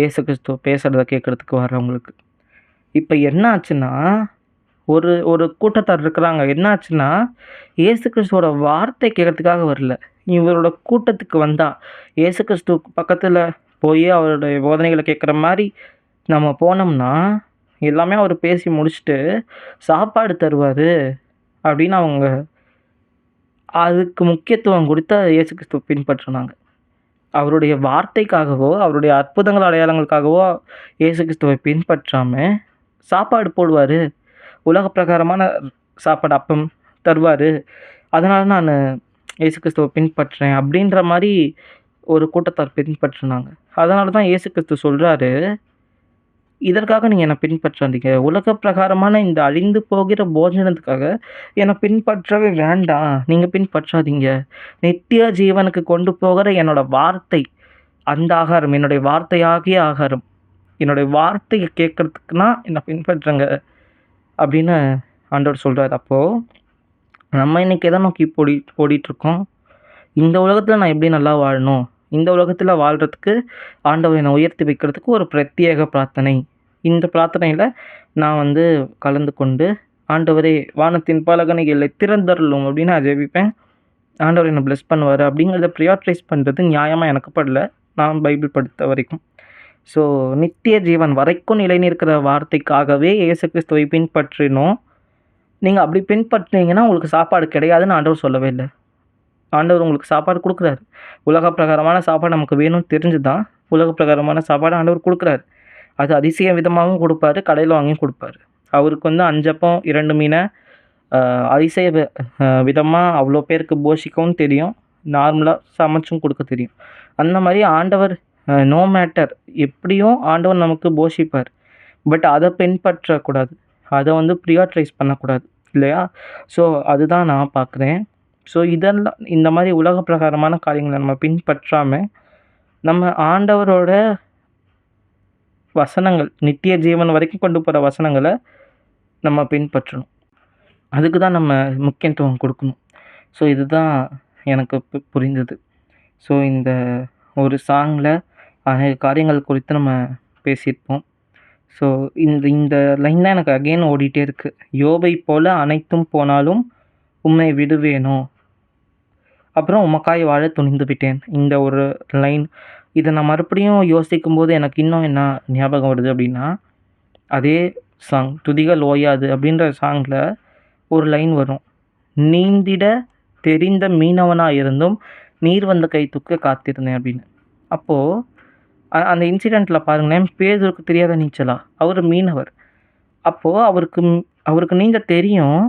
இயேசு கிறிஸ்துவ பேசுகிறத கேட்குறதுக்கு வர்றவங்களுக்கு. இப்போ என்ன ஆச்சுன்னா, ஒரு கூட்டத்தார் இருக்கிறாங்க. என்ன ஆச்சுன்னா, இயேசு கிறிஸ்துவோட வார்த்தை கேட்கறதுக்காக வரல, இவரோட கூட்டத்துக்கு வந்தால் இயேசு கிறிஸ்து பக்கத்தில் போய் அவருடைய போதனைகளை கேட்குற மாதிரி நம்ம போனோம்னா எல்லாமே அவர் பேசி முடிச்சுட்டு சாப்பாடு தருவார் அப்படின்னு அவங்க அதுக்கு முக்கியத்துவம் கொடுத்த இயேசு கிறிஸ்துவ பின்பற்றினாங்க. அவருடைய வார்த்தைக்காகவோ அவருடைய அற்புதங்கள் அடையாளங்களுக்காகவோ இயேசு கிறிஸ்துவை பின்பற்றாமல் சாப்பாடு போடுவார், உலக பிரகாரமான சாப்பாடு அப்பம் தருவார், அதனால் நான் இயேசு கிறிஸ்துவை பின்பற்றுறேன் அப்படின்ற மாதிரி ஒரு கூட்டத்தார் பின்பற்றினாங்க. அதனால தான் இயேசு கிறிஸ்து சொல்கிறாரு, இதற்காக நீங்கள் என்னை பின்பற்றாதீங்க, உலக பிரகாரமான இந்த அழிந்து போகிற போஜனத்துக்காக என்னை பின்பற்றவே வேண்டாம், நீங்கள் பின்பற்றாதீங்க, நித்திய ஜீவனுக்கு கொண்டு போகிற என்னோடய வார்த்தை, அந்த ஆகாரம், என்னுடைய வார்த்தையாகிய ஆகாரம், என்னுடைய வார்த்தையை கேட்குறதுக்குன்னா என்னை பின்பற்றுங்க அப்படின்னு ஆண்டவர் சொல்கிறார். அப்போது நம்ம இன்றைக்கி எதை நோக்கி ஓடிட்டுருக்கோம்? இந்த உலகத்தில் நான் எப்படி நல்லா வாழணும், இந்த உலகத்தில் வாழ்கிறதுக்கு ஆண்டவர் என்னை உயர்த்தி வைக்கிறதுக்கு ஒரு பிரத்யேக பிரார்த்தனை, இந்த பிரார்த்தனையில் நான் வந்து கலந்து கொண்டு ஆண்டவரே வானத்தின் பலகணிகளை திறந்தருளும் அப்படின்னு நான் ஜெபிப்பேன், ஆண்டவர் என்னை ப்ளெஸ் பண்ணுவார் அப்படிங்கிறத ப்ரியாரிட்டைஸ் பண்ணுறது நியாயமாக எனக்கு படல, நான் பைபிள் படித்த வரைக்கும். ஸோ நித்திய ஜீவன் வரைக்கும் நிலைநிற்கிற வார்த்தைக்காகவே இயேசு கிறிஸ்துவை பின்பற்றினோம். நீங்கள் அப்படி பின்பற்றினீங்கன்னா உங்களுக்கு சாப்பாடு கிடையாதுன்னு ஆண்டவர் சொல்லவே இல்லை. ஆண்டவர் உங்களுக்கு சாப்பாடு கொடுக்குறாரு, உலக பிரகாரமான சாப்பாடு நமக்கு வேணும்னு தெரிஞ்சு தான் உலக பிரகாரமான சாப்பாடு ஆண்டவர் கொடுக்குறாரு. அது அதிசய விதமாகவும் கொடுப்பாரு, கடையில் வாங்கியும் கொடுப்பாரு. அவருக்கு வந்து 5 அப்பம் 2 மீனை அதிசய விதமாக அவ்வளோ பேருக்கு போஷிக்கவும் தெரியும், நார்மலாக சமைச்சும் கொடுக்க தெரியும். அந்த மாதிரி ஆண்டவர் நோ மேட்டர் எப்படியும் ஆண்டவர் நமக்கு போஷிப்பார். பட் அதை பின்பற்றக்கூடாது, அதை வந்து ப்ரியாரிட்டைஸ் பண்ணக்கூடாது இல்லையா? ஸோ அதுதான் நான் பார்க்குறேன். ஸோ இதெல்லாம் இந்த மாதிரி உலக பிரகாரமான காரியங்களை நம்ம பின்பற்றாமல் நம்ம ஆண்டவரோட வசனங்கள், நித்திய ஜீவன் வரைக்கும் கொண்டு போகிற வசனங்களை நம்ம பின்பற்றணும், அதுக்கு தான் நம்ம முக்கியத்துவம் கொடுக்கணும். ஸோ இதுதான் எனக்கு புரிந்தது. ஸோ இந்த ஒரு சாங்கில் அநேக காரியங்கள் குறித்து நம்ம பேசியிருப்போம். ஸோ இந்த லைன் தான் எனக்கு அகெயின் ஓடிட்டே இருக்குது. யோபை போல அனைத்தும் போனாலும் உம்மை விடுவேனோ, அப்புறம் உமக்காய் வாழ துணிந்து விட்டேன். இந்த ஒரு லைன் இதை நான் மறுபடியும் யோசிக்கும்போது எனக்கு இன்னும் என்ன ஞாபகம் வருது அப்படின்னா, அதே சாங் துதிகள் ஓயாது அப்படின்ற சாங்கில் ஒரு லைன் வரும், நீந்திட தெரிந்த மீனவனாக இருந்தும் நீர் வந்த கை தூக்க காத்திருந்தேன் அப்படின்னு. அப்போது அந்த இன்சிடெண்ட்டில் பாருங்களேன், பேதுருக்கு தெரியாத நீச்சலா? அவர் மீனவர். அப்போது அவருக்கு நீந்த தெரியும்.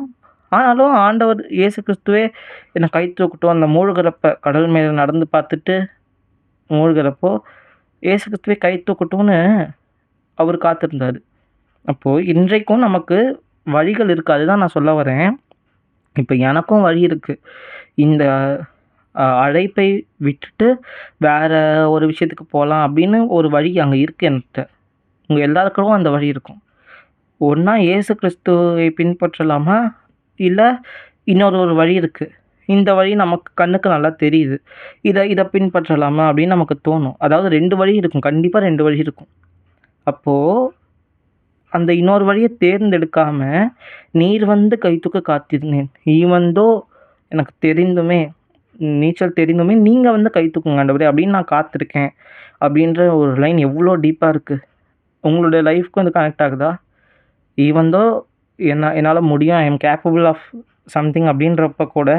ஆனாலும் ஆண்டவர் இயேசு கிறிஸ்துவே என்னை கை தூக்கட்டும், அந்த மூழ்கிறப்ப கடல் மேலே நடந்து பார்த்துட்டு மூழ்கிறப்போ இயேசு கிறிஸ்துவே கை தூக்கட்டும்னு அவர் காத்திருந்தார். அப்போது இன்றைக்கும் நமக்கு வழிகள் இருக்குது, அதுதான் நான் சொல்ல வரேன். இப்போ எனக்கும் வழி இருக்குது. இந்த அழைப்பை விட்டுட்டு வேறு ஒரு விஷயத்துக்கு போகலாம் அப்படின்னு ஒரு வழி அங்கே இருக்குது என்கிட்ட. உங்கள் எல்லாருக்கும் அந்த வழி இருக்கும். ஒன்றா இயேசு கிறிஸ்துவை பின்பற்றலாமா, இல்லை இன்னொரு வழி இருக்குது, இந்த வழி நமக்கு கண்ணுக்கு நல்லா தெரியுது, இதை பின்பற்றலாமா அப்படின்னு நமக்கு தோணும். அதாவது 2 வழி இருக்கும், கண்டிப்பாக 2 வழி இருக்கும். அப்போது அந்த இன்னொரு வழியை தேர்ந்தெடுக்காமல் நீர் வந்து கை தூக்க காத்திருந்தேன், ஈவந்தோ எனக்கு தெரிந்துமே, நீச்சல் தெரிந்துமே நீங்கள் வந்து கை தூக்குங்க ஆண்டவரே அப்படின்னு நான் காத்திருக்கேன் அப்படின்ற ஒரு லைன் எவ்வளோ டீப்பாக இருக்குது. உங்களுடைய லைஃப்க்கு வந்து கனெக்ட் ஆகுதா? ஈவந்தோ என்னால் முடியும், I am capable of something அப்படின்றப்ப கூட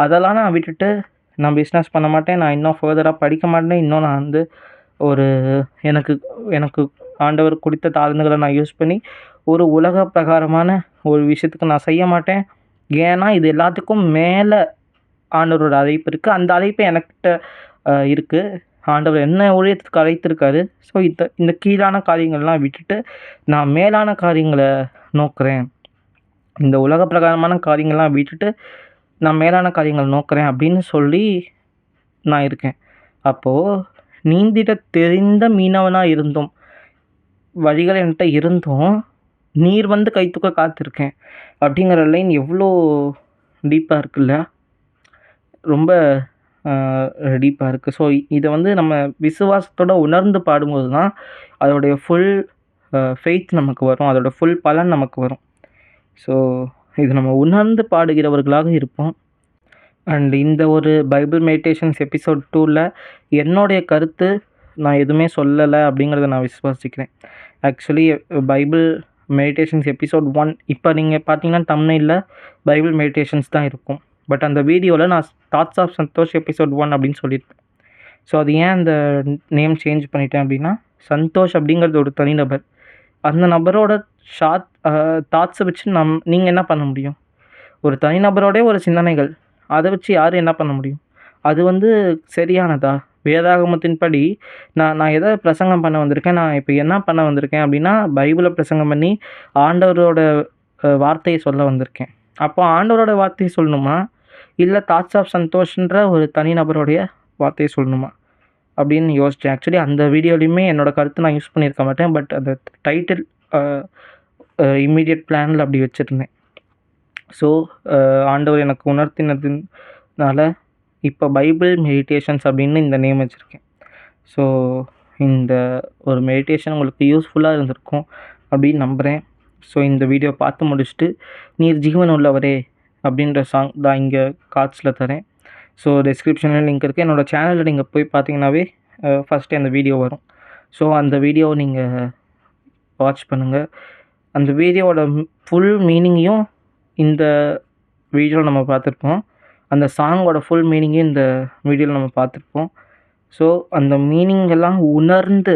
அதெல்லாம் நான் விட்டுட்டு நான் பிஸ்னஸ் பண்ண மாட்டேன், நான் இன்னும் ஃபர்தராக படிக்க மாட்டேன், இன்னும் நான் வந்து ஒரு எனக்கு ஆண்டவர் கொடுத்த தாழ்ந்துகளை நான் யூஸ் பண்ணி ஒரு உலக பிரகாரமான ஒரு விஷயத்துக்கு நான் செய்ய மாட்டேன். ஏன்னா இது எல்லாத்துக்கும் மேலே ஆண்டவரோட அழைப்பு இருக்குது. அந்த அழைப்பு எனக்கிட்ட இருக்குது. ஆண்டவர் என்ன ஊழியத்துக்கு அழைத்திருக்காரு. ஸோ இந்த கீழான காரியங்கள்லாம் விட்டுட்டு நான் மேலான காரியங்களை நோக்குறேன், இந்த உலக பிரகாரமான காரியங்கள்லாம் விட்டுட்டு நான் மேலான காரியங்களை நோக்குறேன் அப்படின்னு சொல்லி நான் இருக்கேன். அப்போது நீந்திட தெரிந்த மீனவனாக இருந்தும், வழிகள் என்கிட்ட இருந்தும் நீர் வந்து கை தூக்க காத்திருக்கேன் அப்படிங்கிற லைன் எவ்வளோ டீப்பாக இருக்குல்ல, ரொம்ப டீப்பாக இருக்குது. ஸோ இதை வந்து நம்ம விசுவாசத்தோடு உணர்ந்து பாடும்போது தான் அதோடைய ஃபுல் ஃபெய்த் நமக்கு வரும், அதோட ஃபுல் பலன் நமக்கு வரும். ஸோ இது நம்ம உணர்ந்து பாடுகிறவர்களாக இருப்போம். அண்ட் இந்த ஒரு பைபிள் மெடிடேஷன்ஸ் எபிசோட் 2ல் என்னுடைய கருத்து நான் எதுவுமே சொல்லலை அப்படிங்கிறத நான் விசுவாசிக்கிறேன். ஆக்சுவலி பைபிள் மெடிடேஷன்ஸ் எபிசோட் 1 இப்போ நீங்கள் பார்த்தீங்கன்னா தம்ப்நெயில்ல பைபிள் மெடிடேஷன்ஸ் தான் இருக்கும். பட் அந்த வீடியோவில் நான் தாட்ஸ் ஆஃப் சந்தோஷ் எபிசோட் 1 அப்படின்னு சொல்லியிருப்பேன். ஸோ அது ஏன் அந்த நேம் சேஞ்ச் பண்ணிட்டேன் அப்படின்னா, சந்தோஷ் அப்படிங்கிறது ஒரு தனிநபர். அந்த நபரோட தாட்ஸை வச்சு நீங்கள் என்ன பண்ண முடியும்? ஒரு தனிநபரோட ஒரு சிந்தனைகள், அதை வச்சு யார் என்ன பண்ண முடியும்? அது வந்து சரியானதா? வேதாகமத்தின்படி நான் எதை பிரசங்கம் பண்ண வந்திருக்கேன், நான் இப்போ என்ன பண்ண வந்திருக்கேன் அப்படின்னா, பைபிளை பிரசங்கம் பண்ணி ஆண்டவரோட வார்த்தையை சொல்ல வந்திருக்கேன். அப்போ ஆண்டவரோட வார்த்தையை சொல்லணுமா, இல்லை தாட்ஸ் ஆஃப் சந்தோஷ்ன்ற ஒரு தனிநபருடைய வார்த்தையை சொல்லணுமா அப்படின்னு யோசித்தேன். ஆக்சுவலி அந்த வீடியோலையுமே என்னோடய கருத்து நான் யூஸ் பண்ணியிருக்க மாட்டேன். பட் அந்த டைட்டில் இம்மீடியட் பிளானில் அப்படி வச்சுருந்தேன். ஸோ ஆண்டவர் எனக்கு உணர்த்தினதுனால இப்போ பைபிள் மெடிடேஷன்ஸ் அப்படின்னு இந்த நேம் வச்சுருக்கேன். ஸோ இந்த ஒரு மெடிடேஷன் உங்களுக்கு யூஸ்ஃபுல்லாக இருந்திருக்கும் அப்படின்னு நம்புகிறேன். ஸோ இந்த வீடியோ பார்த்து முடிச்சுட்டு நீர் ஜீவன் உள்ளவரே அப்படின்ற சாங் தான் இங்கே கார்ட்ஸில் தரேன். ஸோ டிஸ்கிரிப்ஷனில் லிங்க் இருக்குது. என்னோடய சேனலில் நீங்கள் போய் பார்த்தீங்கன்னாவே ஃபஸ்ட்டு அந்த வீடியோ வரும். ஸோ அந்த வீடியோவை நீங்கள் வாட்ச் பண்ணுங்கள். அந்த வீடியோவோட ஃபுல் மீனிங்கையும் இந்த வீடியோவில் நம்ம பார்த்துருப்போம். அந்த சாங்கோட ஃபுல் மீனிங்கையும் இந்த வீடியோவில் நம்ம பார்த்துருப்போம். ஸோ அந்த மீனிங்கெல்லாம் உணர்ந்து,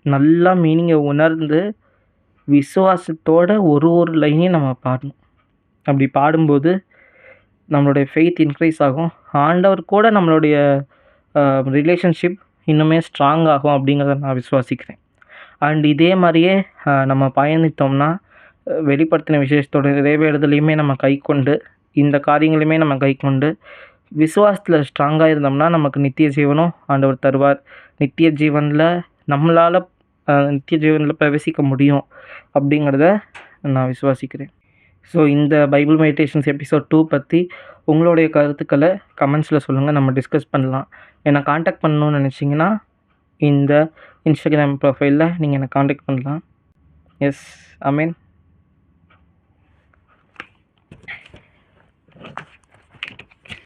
நல்லா மீனிங்கை உணர்ந்து விசுவாசத்தோட ஒரு லைனையும் நம்ம பாடணும். அப்படி பாடும்போது நம்மளுடைய ஃபெய்த் இன்க்ரீஸ் ஆகும். ஆண்டவர் கூட நம்மளுடைய ரிலேஷன்ஷிப் இன்னுமே ஸ்ட்ராங் ஆகும் அப்படிங்கிறத நான் விசுவாசிக்கிறேன். அண்ட் இதே மாதிரியே நம்ம பயணித்தோம்னா வெளிப்படுத்தின விசேஷத்தோட நிறைவேறுதலையுமே நம்ம கை கொண்டு, இந்த காரியங்களையுமே நம்ம கை கொண்டு விசுவாசத்தில் ஸ்ட்ராங்காக இருந்தோம்னா நமக்கு நித்திய ஜீவனும் ஆண்டவர் தருவார். நித்திய ஜீவனில் நம்மளால் நித்திய ஜீவனில் பிரவேசிக்க முடியும் அப்படிங்கிறத நான் விசுவாசிக்கிறேன். ஸோ இந்த பைபிள் மெடிடேஷன்ஸ் எபிசோட் 2 பற்றி உங்களுடைய கருத்துக்களை கமெண்ட்ஸில் சொல்லுங்கள், நம்ம டிஸ்கஸ் பண்ணலாம். என்னை காண்டாக்ட் பண்ணணும்னு நினச்சிங்கன்னா இந்த இன்ஸ்டாகிராம் ப்ரொஃபைலில் நீங்கள் என்னை காண்டாக்ட் பண்ணலாம். எஸ். ஆமென்.